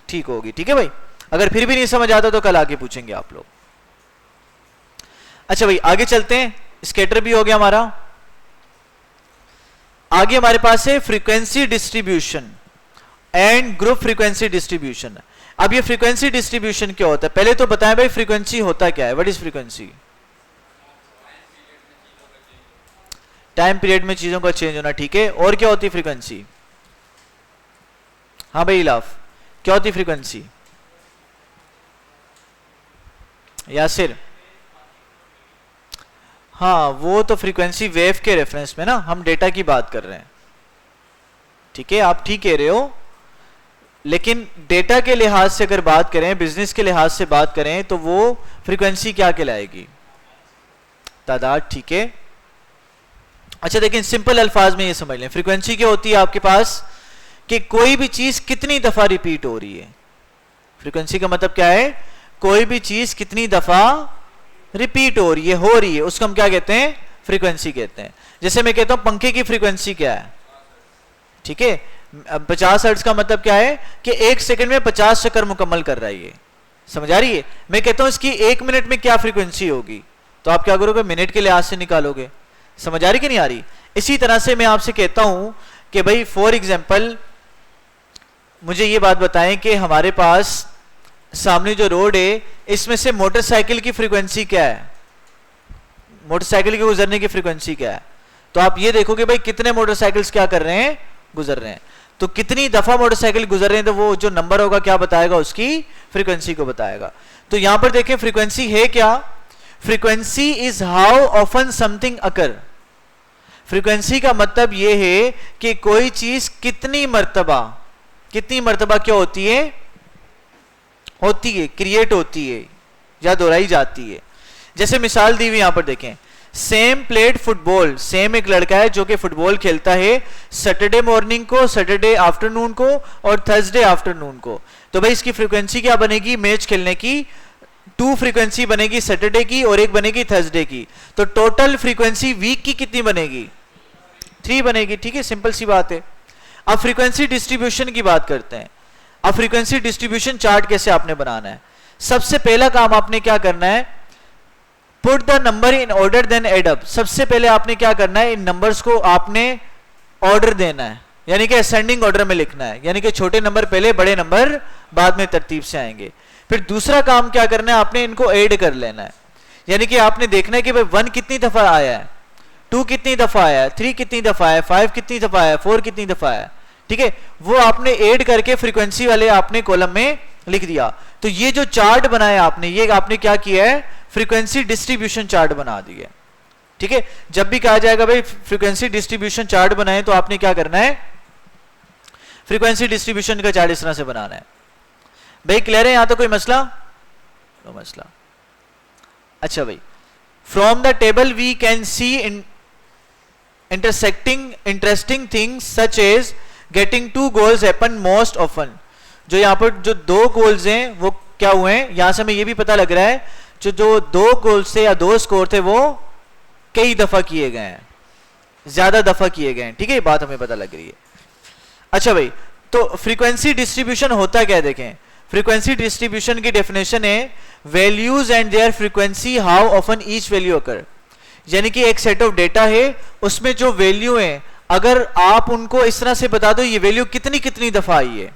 ठीक होगी। ठीक है भाई, अगर फिर भी नहीं समझ आता तो कल आके पूछेंगे आप लोग। अच्छा भाई आगे चलते हैं, स्कैटर भी हो गया हमारा। आगे हमारे पास है frequency distribution and group frequency distribution. अब ये फ्रीक्वेंसी डिस्ट्रीब्यूशन क्या होता है, पहले तो बताएं भाई फ्रीक्वेंसी होता क्या है, what is frequency? Time period में चीजों का चेंज होना, ठीक है। और क्या होती है फ्रीक्वेंसी? हाँ भाई इलाफ, क्या होती फ्रीक्वेंसी? यासिर, हाँ वो तो फ्रीक्वेंसी वेव के रेफरेंस में ना, हम डेटा की बात कर रहे हैं, ठीक है, आप ठीक कह रहे हो। लेकिन डेटा के लिहाज से अगर बात करें, बिजनेस के लिहाज से बात करें, तो वो फ्रीक्वेंसी क्या कहलाएगी? तादाद, ठीक है। अच्छा देखिए सिंपल अल्फाज में ये समझ लें, फ्रीक्वेंसी क्या होती है आपके पास कि कोई भी चीज कितनी दफा रिपीट हो रही है। फ्रीक्वेंसी का मतलब क्या है? कोई भी चीज कितनी दफा रिपीट हो रही है, उसको हम क्या कहते हैं? फ्रीक्वेंसी कहते हैं। जैसे मैं कहता हूं पंखे की फ्रीक्वेंसी क्या है, ठीक है, 50 हर्ट्ज का मतलब क्या है कि 1 सेकंड में 50 चक्कर मुकम्मल कर रहा है, ये समझ आ रही है। मैं कहता हूं इसकी 1 मिनट में क्या फ्रीक्वेंसी होगी, तो आप क्या करोगे? मिनट के लिहाज से निकालोगे। समझ आ रही कि नहीं आ रही? इसी तरह से मैं आपसे कहता हूं कि भाई फॉर एग्जांपल मुझे ये बात बताएं कि हमारे पास सामने जो रोड है इसमें से मोटरसाइकिल की फ्रीक्वेंसी क्या है, मोटरसाइकिल के गुजरने की फ्रीक्वेंसी क्या है, तो आप ये देखोगे भाई कितने मोटरसाइकिल्स क्या कर रहे हैं? गुजर रहे हैं। तो कितनी दफा मोटरसाइकिल गुजर रहे हैं, तो वो जो नंबर होगा क्या बताएगा? उसकी फ्रीक्वेंसी को बताएगा। तो यहां पर देखें फ्रीक्वेंसी है क्या? Frequency is how often something occur. Frequency का मतलब यह है कि कोई चीज कितनी मर्तबा क्या होती है क्रिएट होती है या दोहराई जाती है। जैसे मिसाल दी हुई यहां पर देखें, सेम प्लेड फुटबॉल, सेम एक लड़का है जो कि फुटबॉल खेलता है सैटरडे मॉर्निंग को, सैटरडे आफ्टरनून को और थर्सडे आफ्टरनून को। तो भाई इसकी फ्रीक्वेंसी क्या बनेगी मैच खेलने की? 2 फ्रीक्वेंसी बनेगी सैटरडे की और 1 बनेगी थर्सडे की। तो टोटल फ्रीक्वेंसी वीक की कितनी बनेगी? 3 बनेगी, ठीक है, सिंपल सी बात है। अब फ्रीक्वेंसी डिस्ट्रीब्यूशन की बात करते हैं। अब फ्रीक्वेंसी डिस्ट्रीब्यूशन चार्ट कैसे आपने बनाना है? सबसे पहला काम आपने क्या करना है? Put the number in order then add up. सबसे पहले आपने क्या करना है? इन नंबर्स को आपने ऑर्डर देना है, यानी कि असेंडिंग ऑर्डर में लिखना है, यानी कि छोटे नंबर पहले, बड़े नंबर बाद में तरतीब से आएंगे। फिर दूसरा काम क्या करना है? आपने इनको ऐड कर लेना है, यानी कि आपने देखना है कि भाई 1 कितनी दफा आया है, 2 कितनी दफा आया है, 3 कितनी दफा आया है, 5 कितनी दफा आया है, 4 कितनी दफा आया है, ठीक है। वो आपने ऐड करके फ्रीक्वेंसी वाले आपने कॉलम में लिख दिया। तो ये जो चार्ट बनाया आपने, ये आपने क्या किया है? फ्रीक्वेंसी डिस्ट्रीब्यूशन चार्ट बना दिया, ठीक है। जब भी कहा जाएगा भाई फ्रीक्वेंसी डिस्ट्रीब्यूशन चार्ट बनाए, तो आपने क्या करना है? फ्रीक्वेंसी डिस्ट्रीब्यूशन का चार्ट इस तरह से बनाना है। भाई क्लियर है? यहां तो कोई मसला? नो मसला। अच्छा भाई, from the table we can see intersecting interesting things such as getting 2 goals happen most often. जो यहां पर जो 2 गोल्स हैं वो क्या हुए हैं? यहां से हमें ये भी पता लग रहा है जो 2 गोल्स थे या 2 स्कोर थे वो कई दफा किए गए हैं, ज्यादा दफा किए गए हैं, ठीक है, ये बात हमें पता लग रही है। अच्छा भाई, तो फ्रीक्वेंसी डिस्ट्रीब्यूशन होता क्या है? देखें, फ्रीक्वेंसी डिस्ट्रीब्यूशन की डेफिनेशन है values and their frequency how often each value occur. यानी कि एक सेट ऑफ डेटा है, उसमें जो वैल्यू है अगर आप उनको इस तरह से बता दो ये वैल्यू कितनी कितनी दफा आई है,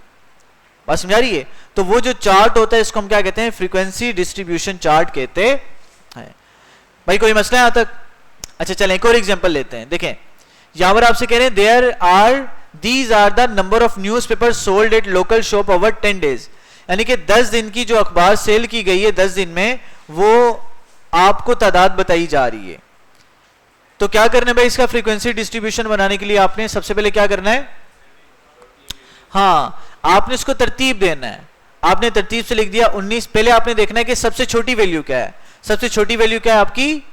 बात समझा रही है? तो वो जो चार्ट होता है इसको हम क्या कहते हैं? फ्रीक्वेंसी डिस्ट्रीब्यूशन चार्ट कहते हैं। भाई कोई मसला यहां तक? अच्छा चलें एक और एग्जांपल लेते हैं। देखें यहां पर आपसे कह रहे हैं these are the number of newspapers sold at local shop over 10 days। यानी कि 10 दिन की जो अखबार सेल की गई है 10 दिन में, वो आपको तादाद बताई जा रही है। तो क्या करना है भाई? इसका फ्रीक्वेंसी डिस्ट्रीब्यूशन बनाने के लिए आपने सबसे पहले क्या करना है? हाँ, आपने इसको तरतीब देना है। आपने तरतीब से लिख दिया 19। पहले आपने देखना है कि सबसे छोटी वैल्यू क्या है। सबसे छोटी वैल्यू क्या है आपकी?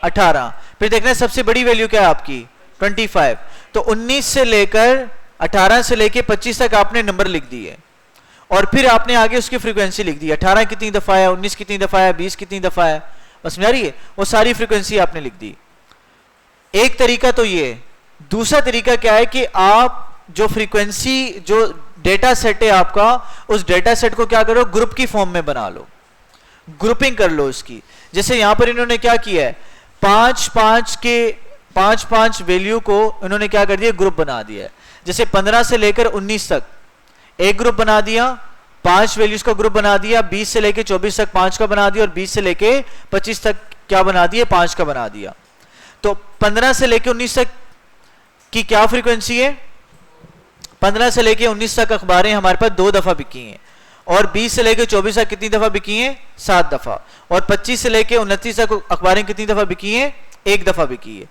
18। फिर देखना है सबसे बड़ी वैल्यू क्या है आपकी? 25। तो 19 से लेकर 18 से लेकर 25 तक आपने नंबर लिख दिए और फिर आपने आगे उसकी फ्रीक्वेंसी लिख दी। 18 कितनी दफा है, 19 कितनी दफा है, 20 कितनी दफा है, बस समझ आ रही है? वो सारी फ्रीक्वेंसी आपने लिख दी। एक तरीका तो ये। दूसरा तरीका क्या है कि आप जो फ्रीक्वेंसी जो डेटा सेट है आपका, उस डेटा सेट को क्या करो, ग्रुप की फॉर्म में बना लो, ग्रुपिंग कर लो उसकी। जैसे यहां पर इन्होंने क्या किया है, 5 वैल्यू को इन्होंने क्या कर दिया, ग्रुप बना दिया है। जैसे 15 से लेकर 19 तक एक ग्रुप बना दिया, 5 वैल्यूज का ग्रुप बना दिया, 20 से लेकर 24 तक 5 का बना दिया, और 20 से लेकर 25 तक क्या बना दिया, 5 का बना दिया। तो 15 से लेकर 19 तक की क्या फ्रीक्वेंसी है, 15 से लेकर 19 तक अखबारें हमारे पास 2 दफा बिकी हैं, और 20 से लेकर 24 तक कितनी दफा बिकी हैं, 7 दफा, और 25 से लेकर 29 तक अखबारें कितनी दफा बिकी हैं, 1 दफा बिकी है।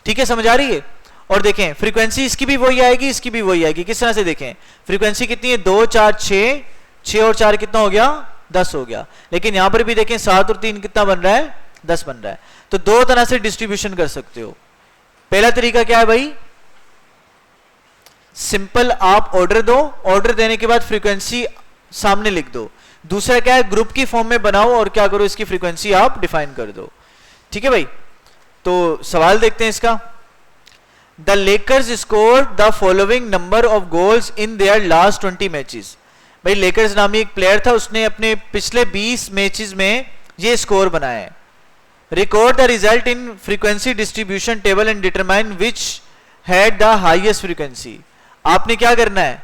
ठीक है, समझ आ रही है। और देखें फ्रीक्वेंसी इसकी भी वही आएगी, इसकी भी वही आएगी। किस तरह से देखें, फ्रीक्वेंसी कितनी है, 2 4 6, 6 और 4 कितना हो गया, 10 हो गया। लेकिन यहां पर भी देखें 7 और 3 कितना बन रहा है, 10 बन रहा है। तो 2 तरह से डिस्ट्रीब्यूशन कर सकते हो। पहला तरीका क्या है भाई, सिंपल आप ऑर्डर दो, ऑर्डर देने के बाद फ्रीक्वेंसी सामने लिख दो। दूसरा क्या है, ग्रुप की फॉर्म में बनाओ और क्या करो, इसकी फ्रीक्वेंसी आप डिफाइन कर दो। ठीक है भाई, तो सवाल देखते हैं इसका। The Lakers score the following number of goals in their last 20 matches. भाई लेकर्स नामी एक प्लेयर था, उसने अपने पिछले 20 मैचेस में ये स्कोर बनाया है। Record the result in frequency distribution table and determine which had the highest frequency. आपने क्या करना है,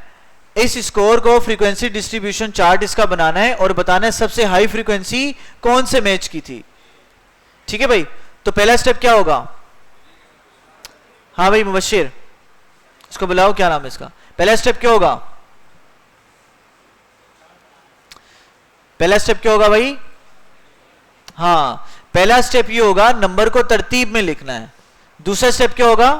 इस स्कोर को फ्रीक्वेंसी डिस्ट्रीब्यूशन चार्ट इसका बनाना है और बताना है सबसे हाई फ्रीक्वेंसी कौन से मैच की थी। ठीक है भाई, तो पहला स्टेप क्या होगा, हाँ भाई मुबशिर इसको बुलाओ, क्या नाम है इसका, पहला स्टेप क्या होगा, पहला स्टेप क्या होगा भाई, हाँ पहला स्टेप ये होगा नंबर को तरतीब में लिखना है। दूसरा स्टेप क्या होगा,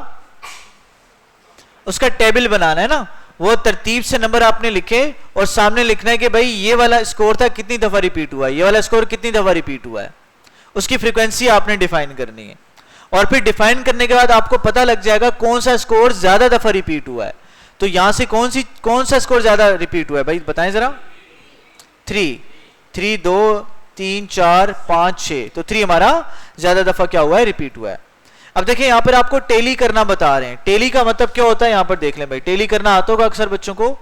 उसका टेबल बनाना है ना, वो तरतीब से नंबर आपने लिखे और सामने लिखना है कि भाई ये वाला स्कोर था कितनी दफा रिपीट हुआ है, ये वाला स्कोर कितनी दफा रिपीट हुआ है, उसकी फ्रीक्वेंसी आपने डिफाइन करनी है। और फिर डिफाइन करने के बाद आपको पता लग जाएगा कौन सा स्कोर ज्यादा दफा रिपीट हुआ है। तो यहां से कौन सा स्कोर ज्यादा रिपीट हुआ है भाई बताएं जरा, 3 2 3 4 5 6, तो 3 हमारा ज्यादा दफा क्या हुआ है, रिपीट हुआ है। अब देखिए यहां पर आपको टेली करना बता रहे हैं। टेली का मतलब क्या होता है, यहां पर देख लें भाई, टेली करना आता होगा अक्सर बच्चों को।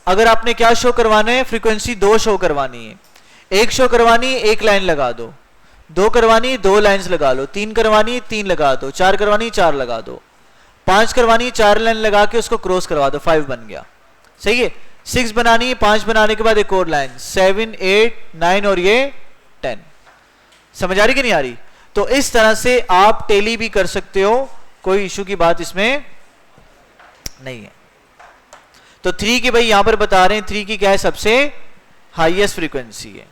अगर आपने क्या शो करवाना है, फ्रीक्वेंसी 2 शो करवानी है, 1 शो करवानी 1 लाइन लगा दो, 2 करवानी 2 लाइन्स लगा लो, 3 करवानी 3 लगा दो, 4 करवानी 4 लगा दो, 5 करवानी 4 लाइन लगा के उसको क्रॉस करवा दो, 5 बन गया, सही है। 6 बनानी है, 5 बनाने के बाद एक और लाइन, 7 8 9 और ये 10। समझ आ रही कि नहीं आ रही। तो इस तरह से आप टेली भी कर सकते हो, कोई इशू की बात इसमें नहीं है। तो 3 की भाई यहां पर बता रहे हैं 3 की क्या है, सबसे हाईएस्ट फ्रीक्वेंसी है।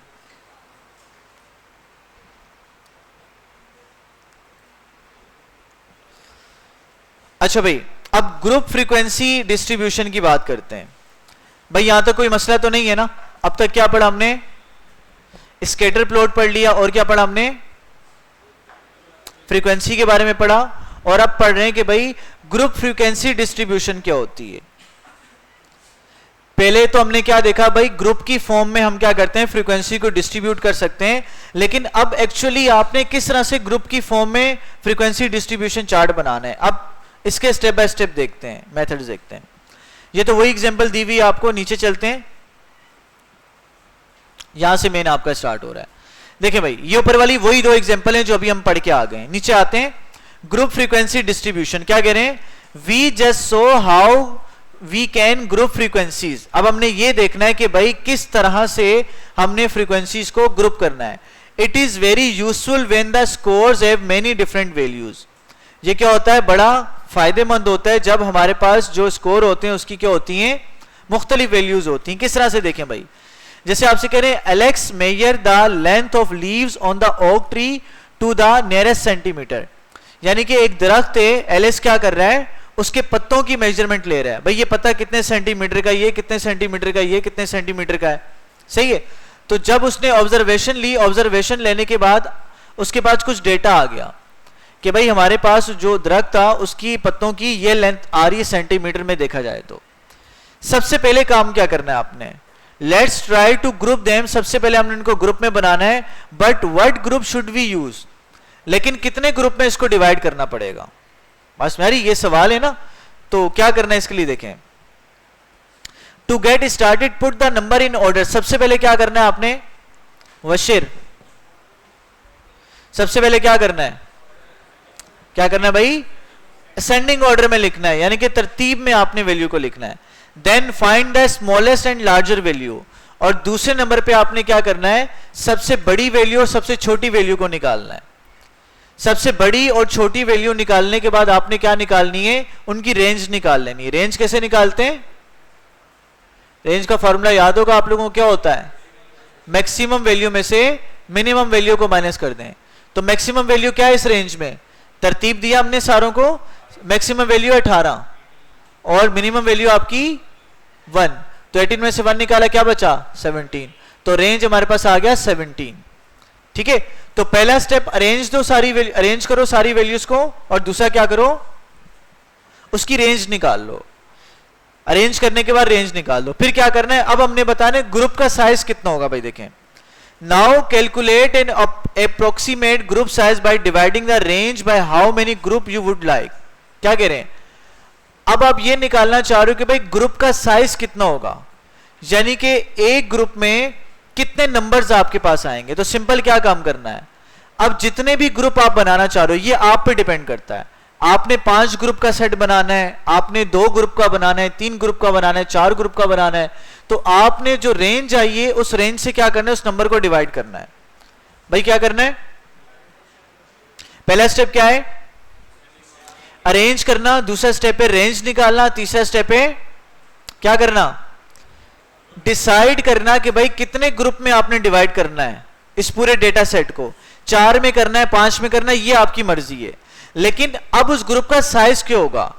अच्छा भाई, अब ग्रुप फ्रीक्वेंसी डिस्ट्रीब्यूशन की बात करते हैं। भाई यहां तक कोई मसला तो नहीं है ना। अब तक क्या पढ़ा हमने, स्कैटर प्लॉट पढ़ लिया, और क्या पढ़ा हमने, फ्रीक्वेंसी के बारे में पढ़ा। और अब पढ़ रहे हैं कि भाई ग्रुप फ्रीक्वेंसी डिस्ट्रीब्यूशन क्या होती है। पहले तो हमने क्या देखा भाई, ग्रुप की फॉर्म में हम क्या करते हैं, फ्रीक्वेंसी को डिस्ट्रीब्यूट कर सकते हैं। लेकिन अब एक्चुअली आपने किस तरह से ग्रुप की फॉर्म में फ्रीक्वेंसी डिस्ट्रीब्यूशन चार्ट बनाना है, अब इसके स्टेप बाय स्टेप देखते हैं, मेथड्स देखते हैं। ये तो वही एग्जांपल दी हुई है आपको, नीचे चलते हैं, यहां से मेन आपका स्टार्ट हो रहा है। देखिए भाई ये ऊपर वाली वही 2 एग्जांपल हैं जो अभी हम पढ़ के आ गए। नीचे आते हैं, ग्रुप फ्रीक्वेंसी डिस्ट्रीब्यूशन क्या कह रहे हैं, we just saw how we can group frequencies. अब हमने ये देखना है कि भाई किस तरह से हमने फ्रीक्वेंसीज को ग्रुप करना है। It is very useful when the scores have many different values. ये क्या होता है, बड़ा फायदेमंद होता है जब हमारे पास जो स्कोर होते हैं उसकी क्या होती हैं, मुख्तलिफ वैल्यूज होती हैं। किस तरह से देखें भाई, जैसे आपसे कह रहे हैं Alex measure the length of leaves on the oak tree to the nearest centimetre. यानी कि एक दरख्त है, एलेक्स क्या कर रहा है, उसके पत्तों की मेजरमेंट ले रहा है। भाई ये पत्ता कितने सेंटीमीटर का, ये कितने सेंटीमीटर का, ये कितने सेंटीमीटर का है, सही है। तो जब उसने ऑब्जर्वेशन ली, ऑब्जर्वेशन लेने के बाद उसके पास कुछ डेटा आ गया कि भाई हमारे पास जो दरख्त था उसकी पत्तों की ये लेंथ आ रही है सेंटीमीटर में देखा जाए तो। सबसे पहले काम क्या करना है आपने, let's try to group them. सबसे पहले हमने इनको ग्रुप में बनाना है, but what group should we use, लेकिन कितने ग्रुप में इसको डिवाइड करना पड़ेगा, बस मेरी ये सवाल है ना। तो क्या करना है इसके लिए देखें, to get started put the number in order. सबसे पहले क्या करना है आपने वशिर, सबसे पहले क्या करना है, क्या करना है भाई, असेंडिंग ऑर्डर में लिखना है, यानी कि तरतीब में आपने वैल्यू को लिखना है। Then find the smallest and larger value, और दूसरे नंबर पे आपने क्या करना है, सबसे बड़ी वैल्यू और सबसे छोटी वैल्यू को निकालना है। सबसे बड़ी और छोटी वैल्यू निकालने के बाद आपने क्या निकालनी है, उनकी रेंज निकाल लेनी है। रेंज कैसे निकालते हैं, रेंज का फॉर्मूला याद होगा आप लोगों को, क्या होता है, मैक्सिमम वैल्यू में से मिनिमम वैल्यू को माइनस कर दें। तो मैक्सिमम वैल्यू क्या है इस रेंज में, तरतीब दिया हमने सारों को, मैक्सिमम वैल्यू 18 और मिनिमम वैल्यू आपकी 1, तो 18 में से 1 निकाला, क्या बचा 17, तो रेंज हमारे पास आ गया 17। ठीक है, तो पहला स्टेप अरेंज दो सारी अरेंज करो सारी वैल्यूज को, और दूसरा क्या करो, उसकी रेंज निकाल लो। अरेंज करने के बाद रेंज निकाल दो। फिर क्या करना है, अब हमने बताना है ग्रुप का साइज कितना होगा भाई। देखें, now calculate N approximate group size by dividing the range by how many group you would like. क्या कह रहे हैं, अब आप ये निकालना चाह रहे हो कि भाई ग्रुप का साइज कितना होगा, यानी कि एक ग्रुप में कितने नंबर्स आपके पास आएंगे। तो सिंपल क्या काम करना है, अब जितने भी ग्रुप आप बनाना चाह रहे हो ये आप पे डिपेंड करता है। आपने 5 ग्रुप का सेट बनाना है, आपने 2 ग्रुप का बनाना है, 3 ग्रुप का बनाना है, 4 ग्रुप का बनाना है, तो आपने जो रेंज आई है उस रेंज से क्या करना है, उस नंबर को डिवाइड करना है। भाई क्या करना है, पहला स्टेप क्या है, अरेंज करना, दूसरा स्टेप है रेंज निकालना, तीसरा स्टेप है क्या करना, डिसाइड करना कि भाई कितने ग्रुप में आपने डिवाइड करना है इस पूरे डेटा सेट को, 4 में करना है, 5 में करना है, ये आपकी मर्जी है। लेकिन अब उस ग्रुप का साइज क्या होगा,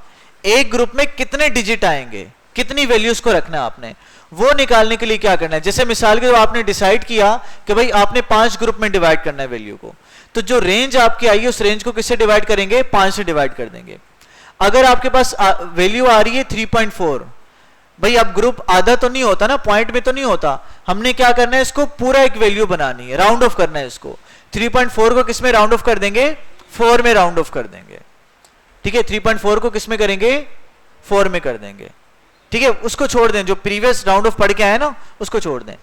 एक ग्रुप में कितने डिजिट आएंगे, कितनी वैल्यूज को रखना है आपने, वो निकालने के लिए क्या करना है। जैसे मिसाल के, आपने डिसाइड किया कि भाई आपने 5 ग्रुप में डिवाइड करना है वैल्यू को, तो जो रेंज आपकी आई है उस रेंज को किससे डिवाइड करेंगे, 5 से डिवाइड कर देंगे। अगर आपके पास वैल्यू आ रही है 3.4, भाई अब ग्रुप आधा तो नहीं होता ना, पॉइंट में तो नहीं होता, हमने क्या करना है, इसको पूरा एक वैल्यू बनानी है, राउंड ऑफ करना है इसको। 3.4 को किस में राउंड ऑफ कर देंगे, 4 में राउंड ऑफ कर देंगे। ठीक है, 3.4 को किस में करेंगे, 4 में कर देंगे। ठीक है, उसको छोड़ दें, जो प्रीवियस राउंड ऑफ पढ़ के आए ना उसको छोड़ दें।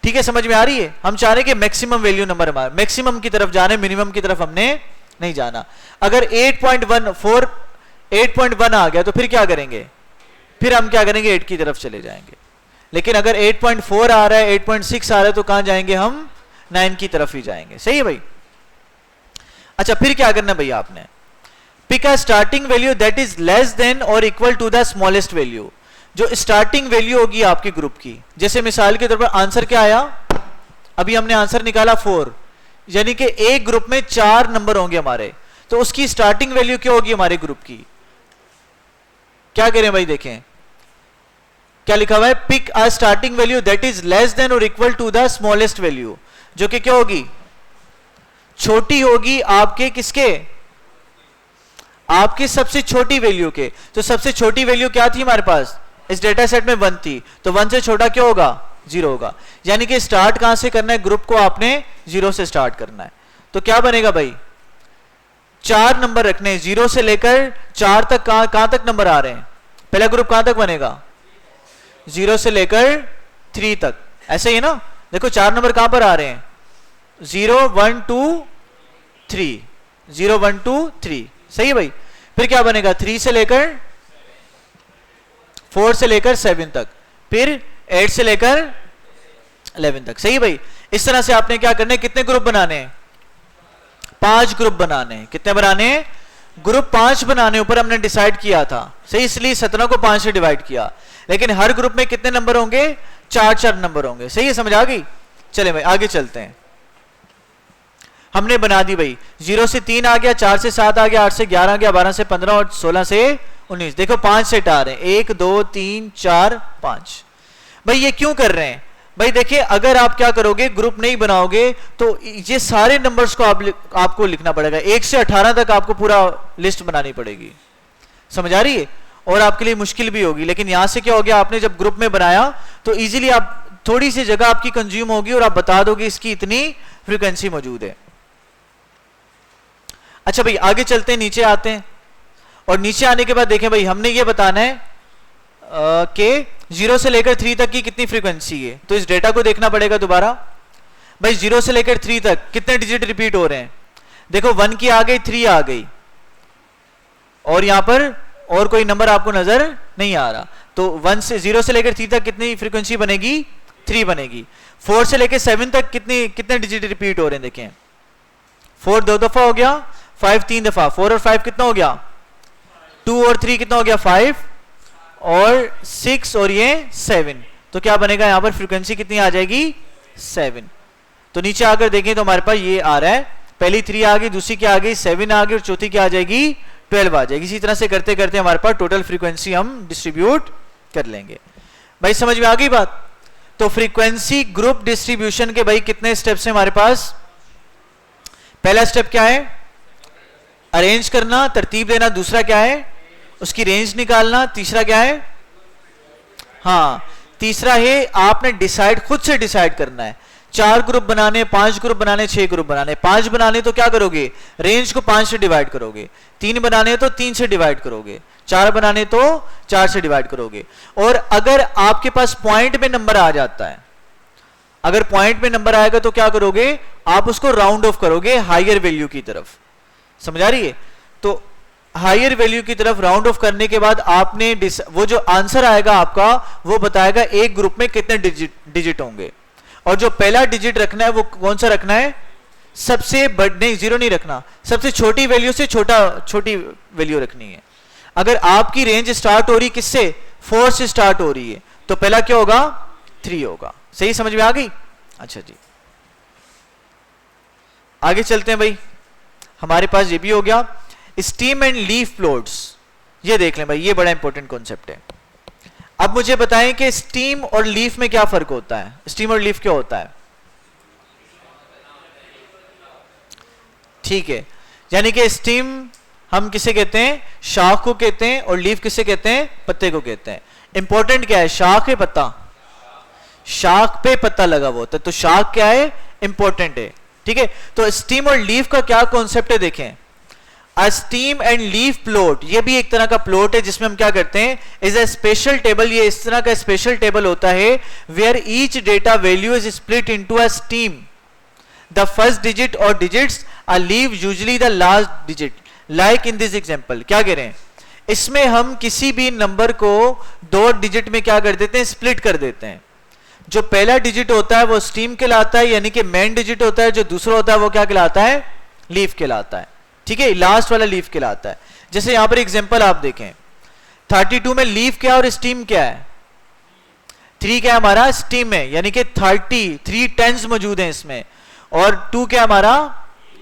ठीक है, समझ में आ रही है, हम चाह रहे हैं कि मैक्सिमम वैल्यू नंबर हमारा मैक्सिमम की तरफ जाने, मिनिमम की तरफ हमने नहीं जाना। अगर 8.1 आ गया तो फिर क्या करेंगे, फिर हम क्या करेंगे, 8 की तरफ चले जाएंगे। लेकिन अगर 8.4 आ रहा है, 8.6 आ रहा है, तो कहां जाएंगे, हम 9 की तरफ ही जाएंगे। सही है भाई। अच्छा, फिर क्या करना भैया, आपने pick a starting value that is less than or equal to the smallest value. जो स्टार्टिंग वैल्यू होगी आपके ग्रुप की, जैसे मिसाल के तौर पर आंसर क्या आया, अभी हमने आंसर निकाला 4, यानी कि एक ग्रुप में 4 नंबर होंगे हमारे, तो उसकी स्टार्टिंग वैल्यू क्या होगी हमारे ग्रुप की, क्या करें भाई, देखें क्या लिखा हुआ है, pick a starting value that is less than or equal to the smallest value, जो कि क्या होगी, छोटी होगी आपके किसके, आपकी सबसे छोटी वैल्यू के। तो सबसे छोटी वैल्यू क्या थी हमारे पास, इस डेटा सेट में 1 थी, तो 1 से छोटा क्या होगा, 0 होगा। यानी कि स्टार्ट कहां से करना है, ग्रुप को आपने 0 से स्टार्ट करना है। तो क्या बनेगा भाई, 4 नंबर रखने हैं, 0 से लेकर 4 तक। कहां तक नंबर आ रहे हैं, पहला ग्रुप कहां तक बनेगा, 0 से लेकर 3 तक, ऐसे ही ना। देखो 4 नंबर कहां पर आ रहे हैं, 0 1 2 3, 0 1 2 3, सही है भाई। फिर क्या बनेगा, 3 से लेकर 4 से लेकर 7 तक, फिर 8 से लेकर 11 तक, सही है भाई। इस तरह से आपने क्या करना है, कितने ग्रुप बनाने हैं, 5 ग्रुप बनाने हैं। कितने बनाने हैं, ग्रुप 5 बनाने ऊपर हमने डिसाइड किया था, सही, इसलिए 17 को 5 से डिवाइड किया। लेकिन हर ग्रुप में कितने नंबर होंगे, 4 नंबर होंगे, सही है, समझ आ गई। चले भाई आगे चलते हैं। हमने बना दी भाई, 0 से 3 आ गया, 4 से 7 आ गया, 8 से 11 आ गया, 12 से 15 और 16 से 19। देखो 5 सेट आ रहे हैं, 1 2 3 4 5। भाई ये क्यों कर रहे हैं भाई, देखिए अगर आप क्या करोगे, ग्रुप नहीं बनाओगे तो ये सारे नंबर्स को आपको लिखना पड़ेगा, 1 से 18 तक आपको पूरा लिस्ट बनानी पड़ेगी, समझ आ रही है, और आपके लिए मुश्किल भी होगी। लेकिन यहां से क्या हो गया, आपने जब ग्रुप में बनाया तो इजीली आप थोड़ी सी जगह आपकी कंज्यूम होगी और आप बता दोगे इसकी इतनी फ्रीक्वेंसी मौजूद है। अच्छा भाई आगे चलते हैं, नीचे आते हैं, और नीचे आने के बाद देखें भाई, हमने ये बताना है के 0 से लेकर 3 तक की कितनी फ्रीक्वेंसी है, तो इस डेटा को देखना पड़ेगा दोबारा। भाई 0 से लेकर 3 तक कितने डिजिट रिपीट हो रहे हैं, देखो 1 की आ गई, 3 आ गई, और यहां पर और कोई नंबर आपको नजर नहीं आ रहा, तो 0 से लेकर 3 तक कितनी फ्रीक्वेंसी बनेगी, 3 बनेगी। 4 से लेकर 7 तक कितने डिजिट रिपीट हो रहे हैं, देखें 4 2 दफा हो गया, 5 3 दफा, 4 और 5 कितना हो गया, 2 और 3 कितना हो गया, 5 और 6 और ये 7, तो क्या बनेगा यहां पर फ्रीक्वेंसी कितनी आ जाएगी, 7। तो नीचे आकर देखें तो हमारे पास ये आ रहा है, पहली 3 आ गई, दूसरी क्या आ गई, 7 आ गई, और चौथी क्या आ जाएगी, 12 आ जाएगी। इसी तरह से करते करते हमारे पास टोटल फ्रीक्वेंसी हम डिस्ट्रीब्यूट कर लेंगे। भाई समझ में आ गई बात। तो फ्रीक्वेंसी ग्रुप डिस्ट्रीब्यूशन के भाई कितने स्टेप्स हैं हमारे पास। पहला स्टेप क्या है, अरेंज करना, तरतीब देना। दूसरा क्या है, उसकी रेंज निकालना। तीसरा क्या है, हाँ तीसरा है आपने डिसाइड, खुद से डिसाइड करना है, 4 ग्रुप बनाने, 5 ग्रुप बनाने, 6 ग्रुप बनाने। 5 बनाने तो क्या करोगे, रेंज को 5 से डिवाइड करोगे। 3 बनाने तो 3 से डिवाइड करोगे। 4 बनाने तो 4 से डिवाइड करोगे। और अगर आपके पास पॉइंट में नंबर आ जाता है, अगर पॉइंट में नंबर आएगा तो क्या करोगे, आप उसको राउंड ऑफ करोगे हायर वैल्यू की तरफ। समझ आ रही है। तो हायर वैल्यू की तरफ राउंड ऑफ करने के बाद आपने वो जो आंसर आएगा आपका, वो बताएगा एक ग्रुप में कितने डिजिट होंगे। और जो पहला डिजिट रखना है वो कौन सा रखना है, सबसे नहीं, 0 नहीं रखना, सबसे छोटी वैल्यू से छोटी वैल्यू रखनी है। अगर आपकी रेंज स्टार्ट हो रही किससे, 4 से स्टार्ट हो रही है, तो पहला क्या होगा, 3 होगा। सही समझ में आ गई। अच्छा जी, आगे चलते हैं भाई। हमारे पास ये भी हो गया, स्टीम एंड लीफ प्लॉट्स। ये देख लें भाई, ये बड़ा इंपॉर्टेंट कॉन्सेप्ट है। अब मुझे बताएं कि स्टीम और लीफ में क्या फर्क होता है। स्टीम और लीफ क्या होता है, ठीक है। यानी कि स्टीम हम किसे कहते हैं, शाख को कहते हैं, और लीफ किसे कहते हैं, पत्ते को कहते हैं। इंपॉर्टेंट क्या है, शाख है पत्ता, शाख पे पत्ता लगा हुआ होता है, तो शाख क्या है, इंपॉर्टेंट है, ठीक है। तो स्टीम और लीफ का क्या कॉन्सेप्ट है, देखें। A steam and leaf plot, ये भी एक तरह का प्लॉट है जिसमें हम क्या करते हैं, इज अ स्पेशल टेबल। ये इस तरह का स्पेशल टेबल होता है where each data value is split into a stem, the first digit or digits, a leaf usually the last digit, like in this example. क्या कह रहे हैं, इसमें हम किसी भी नंबर को 2 डिजिट में क्या कर देते हैं, स्प्लिट कर देते हैं। जो पहला डिजिट होता है वो स्टीम कहलाता है, यानी कि मेन डिजिट होता है। जो दूसरा होता है वो क्या कहलाता है, लीफ कहलाता है, ठीक है। लास्ट वाला लीफ कहलाता है। जैसे यहां पर एग्जांपल आप देखें, 32 में लीफ क्या और स्टीम क्या है, 3 क्या हमारा स्टीम है, यानी कि 33 टेंस मौजूद हैं इसमें, और 2 क्या हमारा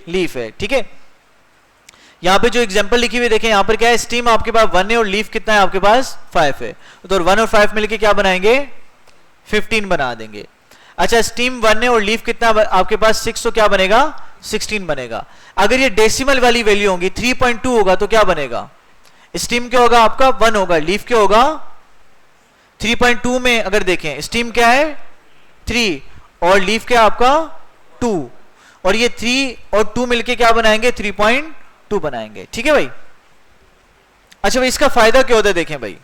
लीफ है, ठीक है। यहां पे जो एग्जांपल लिखी हुई देखें, यहां पर क्या है, स्टीम आपके पास 1 है और लीफ कितना है आपके पास 5 है, तो 1 और 5 मिलके क्या बनाएंगे, 15 बना देंगे। अच्छा, स्टीम 1 है और लीफ कितना आपके पास 6, तो क्या बनेगा, 16 बनेगा। अगर ये डेसिमल वाली वैल्यू होगी, 3.2 होगा, तो क्या बनेगा, स्टीम क्या होगा आपका 1 होगा, लीफ क्या होगा 3.2 में अगर देखें, स्टीम क्या है 3 और लीफ क्या आपका 2, और ये 3 और 2 मिलके क्या बनाएंगे, 3.2 बनाएंगे, ठीक है भाई। अच्छा भाई, इसका फायदा क्या होता है, देखें भाई।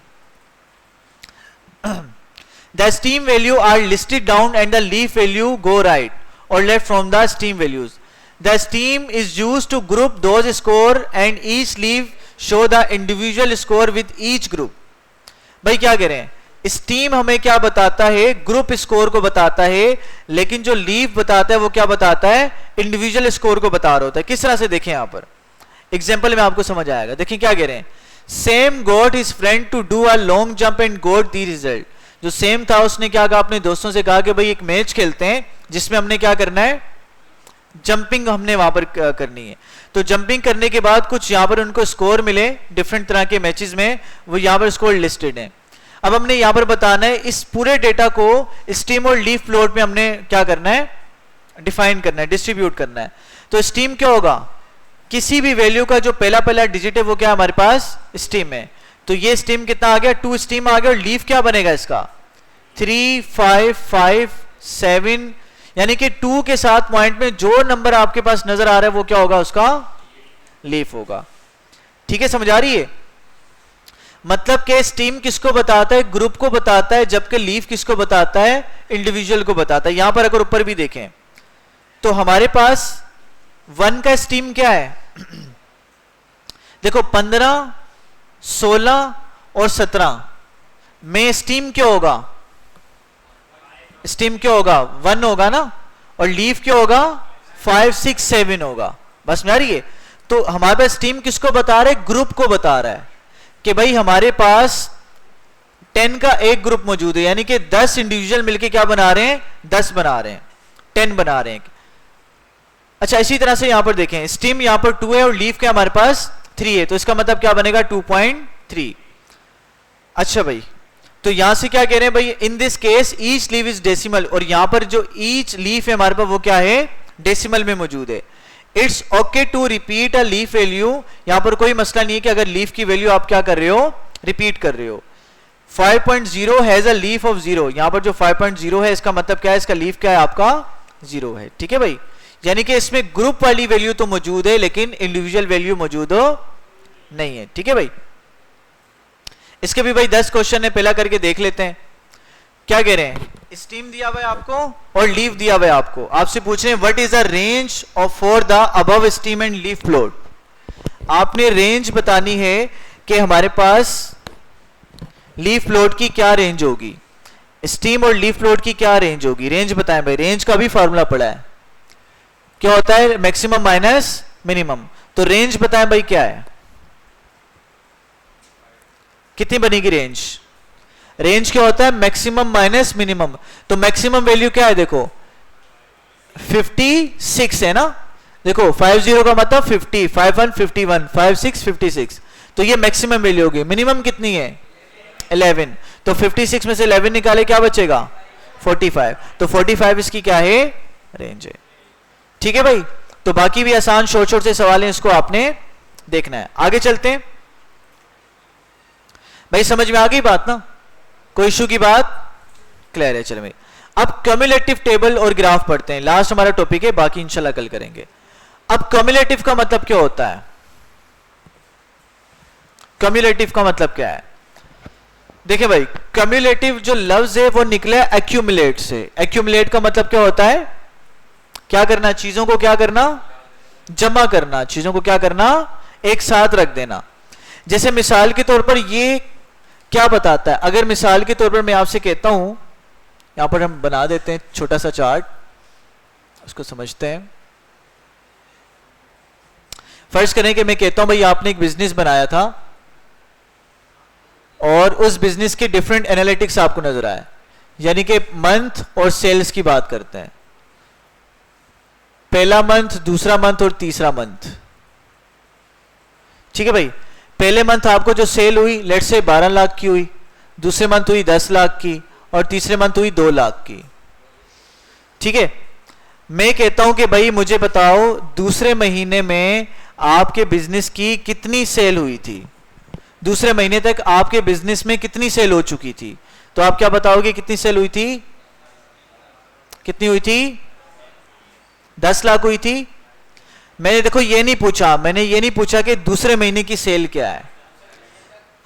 The steam value are listed down and the leaf value go right or left from the steam values. The steam is used to group those score and each leaf show the individual score with each group. भाई क्या कह रहे हैं, steam हमें क्या बताता है, group score को बताता है, लेकिन जो लीफ बताता है वो क्या बताता है, इंडिविजुअल स्कोर को बता रहा होता है। किस तरह से देखें, यहां पर एग्जांपल में आपको समझ आएगा। देखिए क्या कह रहे हैं, Sam got his friend to do a long jump and got the result. जो सेम था उसने क्या कहा, अपने दोस्तों से कहा कि भाई एक मैच खेलते हैं जिसमें हमने क्या करना है, जंपिंग हमने वहां पर करनी है। तो जंपिंग करने के बाद कुछ यहां पर उनको स्कोर मिले डिफरेंट तरह के मैचेस में, वो यहां पर स्कोर लिस्टेड है। अब हमने यहां पर बताना है इस पूरे डेटा को स्टीम और लीफ प्लॉट में हमने क्या करना है, डिफाइन करना है, डिस्ट्रीब्यूट करना है। तो स्टीम क्या होगा, किसी भी वैल्यू का जो पहला डिजिट है वो क्या हमारे पास स्टीम है। तो ये स्टीम कितना आ गया, 2 स्टीम आ गया, और लीफ क्या बनेगा इसका 3 5 5 7, यानी कि 2 के साथ पॉइंट में जो नंबर आपके पास नजर आ रहा है वो क्या होगा, उसका लीफ होगा। ठीक है, समझ आ रही है। मतलब कि स्टीम किसको बताता है, ग्रुप को बताता है, जबकि लीफ किसको बताता है, इंडिविजुअल को बताता है। यहां पर अगर ऊपर भी देखें तो हमारे पास 1 का स्टीम क्या है देखो 15, 16 और 17 में स्टीम क्या होगा, स्टीम क्या होगा 1 होगा ना, और लीफ क्या होगा 5, 6, 7 होगा। बस में आ रही है। तो हमारे पास स्टीम किसको बता रहा है, ग्रुप को बता रहा है कि भाई हमारे पास 10 का एक ग्रुप मौजूद है, यानी कि 10 इंडिविजुअल मिलके क्या बना रहे हैं, 10 बना रहे हैं, 10 बना रहे हैं। अच्छा इसी तरह से यहां पर देखें स्टीम यहां पर 2 है और लीफ क्या हमारे पास 3 है, तो इसका मतलब क्या बनेगा 2.3। अच्छा भाई, तो यहां से क्या कह रहे हैं भाई, in this case each leaf is decimal, और यहां पर जो ईच लीफ है हमारे पास वो क्या है, डेसिमल में मौजूद है। It's okay to repeat a leaf value, यहां पर कोई मसला नहीं है कि अगर लीफ की वैल्यू आप क्या कर रहे हो, रिपीट कर रहे हो। 5.0 हैज अ लीफ ऑफ 0, यहां पर जो 5.0 है इसका मतलब क्या है, इसका लीफ क्या है आपका 0 है। ठीक है भाई, यानी कि इसमें ग्रुप वाली वैल्यू तो मौजूद है लेकिन इंडिविजुअल वैल्यू मौजूद नहीं है। ठीक है भाई, इसके भी भाई 10 क्वेश्चन है, पहला करके देख लेते हैं। क्या कह रहे हैं, स्टीम दिया हुआ है आपको और लीफ दिया हुआ है आपको, आपसे पूछ रहे हैं what is the range of for the above steam and leaf float. आपने रेंज बतानी है कि हमारे पास लीफ फ्लोट की क्या रेंज होगी, स्टीम और लीफ फ्लोट की क्या रेंज होगी, रेंज बताएं भाई। रेंज का भी फॉर्मूला पड़ा है, क्या होता है, मैक्सिमम माइनस मिनिमम। तो रेंज बताएं भाई क्या है, कितनी बनेगी रेंज, रेंज क्या होता है, मैक्सिमम माइनस मिनिमम। तो मैक्सिमम वैल्यू क्या है देखो 56 है ना, देखो 50 का मतलब 50, 51 51, 56 56, तो ये मैक्सिमम वैल्यू होगी। मिनिमम कितनी है 11, तो 56 में से 11 निकाले क्या बचेगा 45, तो 45 इसकी क्या है रेंज है। ठीक है भाई, तो बाकी भी आसान शॉर्ट शॉर्ट से सवाल हैं, इसको आपने देखना है। आगे चलते हैं भाई, समझ में आ गई बात ना, कोई इशू की बात, क्लियर है। चलो भाई, अब क्यूमुलेटिव टेबल और ग्राफ पढ़ते हैं, लास्ट हमारा टॉपिक है, बाकी इंशाल्लाह कल करेंगे। अब क्यूमुलेटिव का मतलब क्या होता है, क्यूमुलेटिव का मतलब क्या है, देखिए भाई क्यूमुलेटिव जो लफ्ज है वो निकला है एक्यूमुलेट से। एक्यूमुलेट का मतलब क्या होता है, क्या करना, चीजों को क्या करना, जमा करना, चीजों को क्या करना, एक साथ रख देना। जैसे मिसाल के तौर पर ये क्या बताता है, अगर मिसाल के तौर पर मैं आपसे कहता हूं, यहां पर हम बना देते हैं छोटा सा चार्ट, उसको समझते हैं। फर्ज करें कि मैं कहता हूं भाई आपने एक बिजनेस बनाया था और उस बिजनेस के डिफरेंट एनालिटिक्स आपको नजर आए, यानी कि मंथ और सेल्स की बात करते हैं, पहला मंथ, दूसरा मंथ और तीसरा मंथ। ठीक है भाई, पहले मंथ आपको जो सेल हुई लेट से 12 लाख की हुई, दूसरे मंथ हुई 10 लाख की और तीसरे मंथ हुई 2 लाख की। ठीक है, मैं कहता हूं कि भाई मुझे बताओ दूसरे महीने में आपके बिजनेस की कितनी सेल हुई थी, दूसरे महीने तक आपके बिजनेस में कितनी सेल हो चुकी थी। तो आप क्या बताओगे कितनी सेल हुई थी, कितनी हुई थी, 10 लाख हुई थी। मैंने देखो ये नहीं पूछा, मैंने ये नहीं पूछा कि दूसरे महीने की सेल क्या है,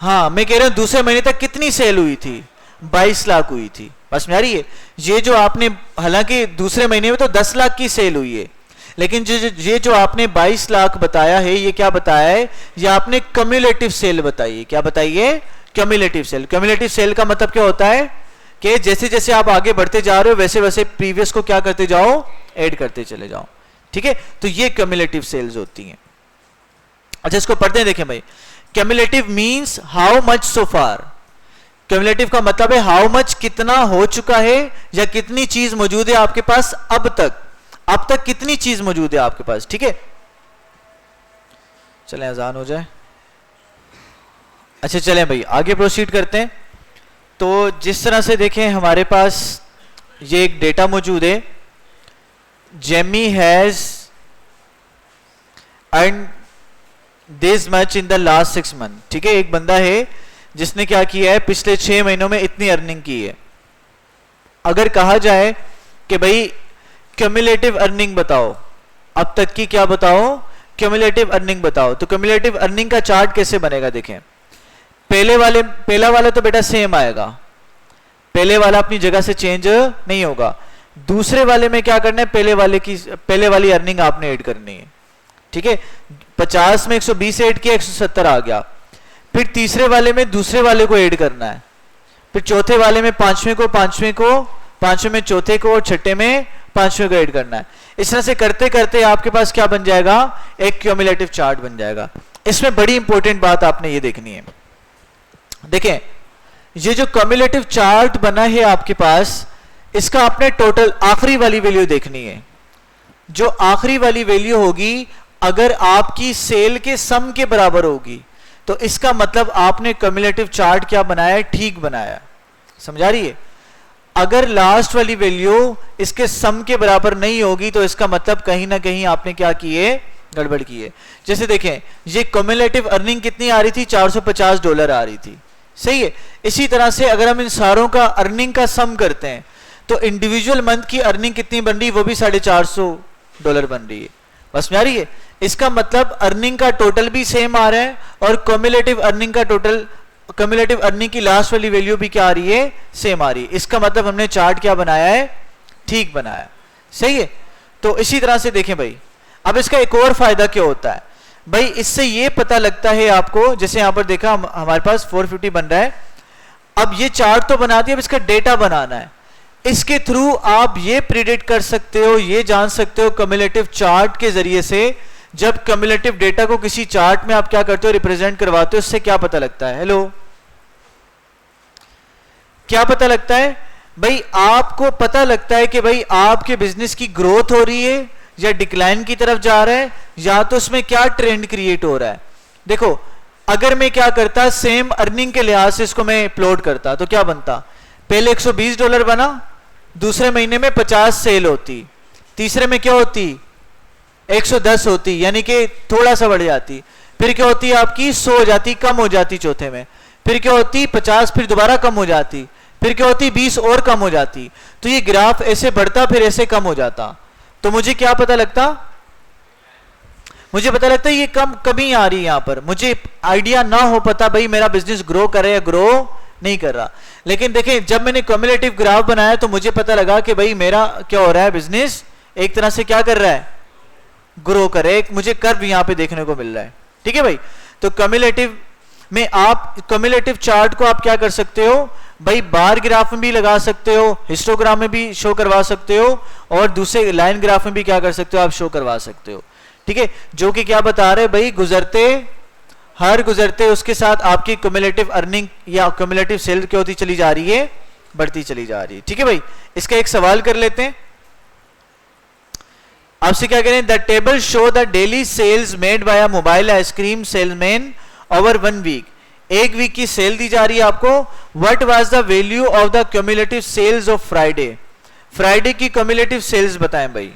हाँ मैं कह रहा हूं दूसरे महीने तक कितनी सेल हुई थी, 22 लाख हुई थी। बस में आ रही है, ये जो आपने, हालांकि दूसरे महीने में तो 10 लाख की सेल हुई है, लेकिन ये जो आपने 22 लाख बताया है, ये क्या बताया है, ये आपने क्यूमुलेटिव सेल बताई है। क्या बताई है, क्यूमुलेटिव सेल। क्यूमुलेटिव सेल का मतलब क्या होता है कि जैसे जैसे आप आगे बढ़ते जा रहे हो वैसे वैसे प्रीवियस को क्या करते जाओ, ऐड करते चले जाओ। ठीक है, तो ये क्यूमुलेटिव सेल्स होती हैं। अच्छा इसको पढ़ते हैं, देखें भाई, cumulative means how much so far. Cumulative का मतलब है हाउ मच, कितना हो चुका है या कितनी चीज मौजूद है आपके पास अब तक कितनी चीज मौजूद है आपके पास। ठीक है, चलें अजान हो जाए। अच्छा चलें भाई आगे प्रोसीड करते हैं। तो जिस तरह से देखें हमारे पास ये एक डेटा मौजूद है, Jamie has earn this much in the last 6 month. ठीक है, एक बंदा है जिसने क्या किया है, पिछले 6 महीनों में इतनी अर्निंग की है। अगर कहा जाए कि भाई क्यूमुलेटिव अर्निंग बताओ, अब तक की क्या बताओ, क्यूमुलेटिव अर्निंग बताओ, तो क्यूमुलेटिव अर्निंग का चार्ट कैसे बनेगा, देखें पहला वाला तो बेटा सेम आएगा, पहले वाला अपनी जगह से चेंज नहीं होगा। दूसरे वाले में क्या करना है, पहले वाली अर्निंग आपने ऐड करनी है, ठीक है। 50 में 120 ऐड किया, 170 आ गया। फिर तीसरे वाले में दूसरे वाले को ऐड करना है, फिर चौथे वाले में पांचवें में चौथे को, और छठे में पांचवें को ऐड करना है। इस तरह से करते करते आपके पास क्या बन जाएगा, एक क्यूमुलेटिव चार्ट बन जाएगा। इसमें बड़ी इंपॉर्टेंट बात आपने ये देखनी है, देखें ये जो क्यूमुलेटिव चार्ट बना है आपके पास, इसका आपने टोटल आखिरी वाली वैल्यू देखनी है। जो आखिरी वाली वैल्यू होगी अगर आपकी सेल के सम के बराबर होगी तो इसका मतलब आपने क्यूमुलेटिव चार्ट क्या बनाया है, ठीक बनाया। समझा रही है? अगर लास्ट वाली वैल्यू इसके सम के बराबर नहीं होगी तो इसका मतलब कहीं ना कहीं आपने क्या की है, गड़बड़ की है। जैसे देखें ये क्यूमुलेटिव अर्निंग कितनी आ रही थी, $450 आ रही थी, सही है। इसी तरह से अगर हम इन सारों का अर्निंग का सम करते हैं तो इंडिविजुअल मंथ की अर्निंग कितनी बन रही है, वो भी $450 बन रही है। बस में आ रही है? इसका मतलब अर्निंग का टोटल भी सेम आ रहा है और क्यूमुलेटिव अर्निंग का टोटल, क्यूमुलेटिव अर्निंग की लास्ट वाली वैल्यू भी क्या आ रही है, सेम आ रही है। इसका मतलब हमने चार्ट क्या बनाया है, ठीक बनाया, सही है। तो इसी तरह से देखें भाई, अब इसका एक और फायदा क्या होता है भाई, इससे ये पता लगता है आपको, जैसे यहां पर देखा हमारे पास 450 बन रहा है। अब ये चार्ट तो बना दिया, अब इसका डेटा बनाना है। इसके थ्रू आप ये प्रिडिक्ट कर सकते हो, ये जान सकते हो क्यूमुलेटिव चार्ट के जरिए से, जब क्यूमुलेटिव डेटा को किसी चार्ट में आप क्या करते हो, रिप्रेजेंट करवाते हो, इससे क्या पता लगता है, हेलो क्या पता लगता है भाई, आपको पता लगता है कि भाई आपके बिजनेस की ग्रोथ हो रही है या डिक्लाइन की तरफ जा रहा है, या तो उसमें क्या ट्रेंड क्रिएट हो रहा है। देखो अगर मैं क्या करता, सेम अर्निंग के लिहाज से इसको मैं प्लॉट करता तो क्या बनता, पहले $120 बना, दूसरे महीने में 50 सेल होती, तीसरे में क्या होती 110 होती, यानी कि थोड़ा सा बढ़ जाती, फिर क्या होती आपकी 100 हो जाती, कम हो जाती चौथे में, फिर क्या होती 50, फिर दोबारा कम हो जाती, फिर क्या होती 20 और कम हो जाती। तो ये ग्राफ ऐसे बढ़ता फिर ऐसे कम हो जाता। तो मुझे क्या पता लगता, मुझे पता लगता है ये कमी आ रही है यहां पर, मुझे आइडिया ना हो पता भाई मेरा बिजनेस ग्रो कर रहा है या ग्रो नहीं कर रहा। लेकिन देखें जब मैंने क्यूमुलेटिव ग्राफ बनाया तो मुझे पता लगा कि भाई मेरा क्या हो रहा है, बिजनेस एक तरह से क्या कर रहा है, ग्रो कर रहा है। मुझे कर्व यहां पे देखने को मिल रहा है, ठीक है भाई। तो क्यूमुलेटिव में आप क्यूमुलेटिव चार्ट को आप क्या कर सकते हो भाई, बार ग्राफ में भी लगा सकते हो, हिस्टोग्राम में भी शो करवा सकते हो, और दूसरे लाइन ग्राफ में भी क्या कर सकते हो, आप शो करवा सकते हो, ठीक है। जो कि क्या बता रहे भाई, हर गुजरते उसके साथ आपकी क्यूमुलेटिव अर्निंग या क्यूमुलेटिव सेल क्या होती चली जा रही है, बढ़ती चली जा रही है, ठीक है भाई। इसका एक सवाल कर लेते हैं आपसे, क्या करें, the table show the daily sales made by a mobile ice cream salesman over 1 week. एक वीक की सेल दी जा रही है आपको। What was the value of the cumulative sales of Friday. Friday की क्यूमुलेटिव सेल्स बताएं भाई।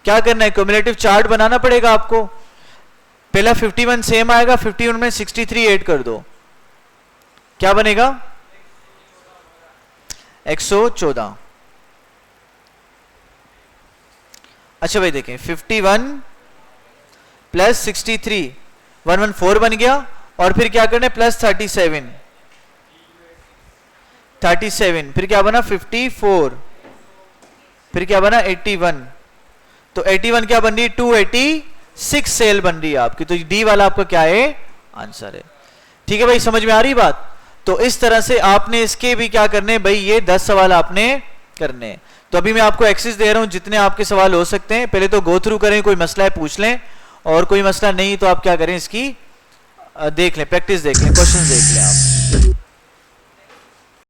क्या करना है, क्यूमुलेटिव चार्ट बनाना पड़ेगा आपको। पहला 51 सेम आएगा, 51 में 63 ऐड कर दो, क्या बनेगा 114। अच्छा भाई देखें 51 प्लस 63 114 बन गया, और फिर क्या करना है प्लस 37 फिर क्या बना 54, फिर क्या बना 81। तो 81 क्या बन रही है 286 सेल बन रही है आपकी। तो डी वाला आपका क्या है, आंसर है, ठीक है भाई। समझ में आ रही बात। तो इस तरह से आपने इसके भी क्या करने भाई, ये 10 सवाल आपने करने। तो अभी मैं आपको एक्सेस दे रहा हूं, जितने आपके सवाल हो सकते हैं पहले तो गो थ्रू करें, कोई मसला है पूछ लें, और कोई मसला नहीं तो आप क्या करें, इसकी देख लें, प्रैक्टिस देख लें, क्वेश्चन देख लें आप।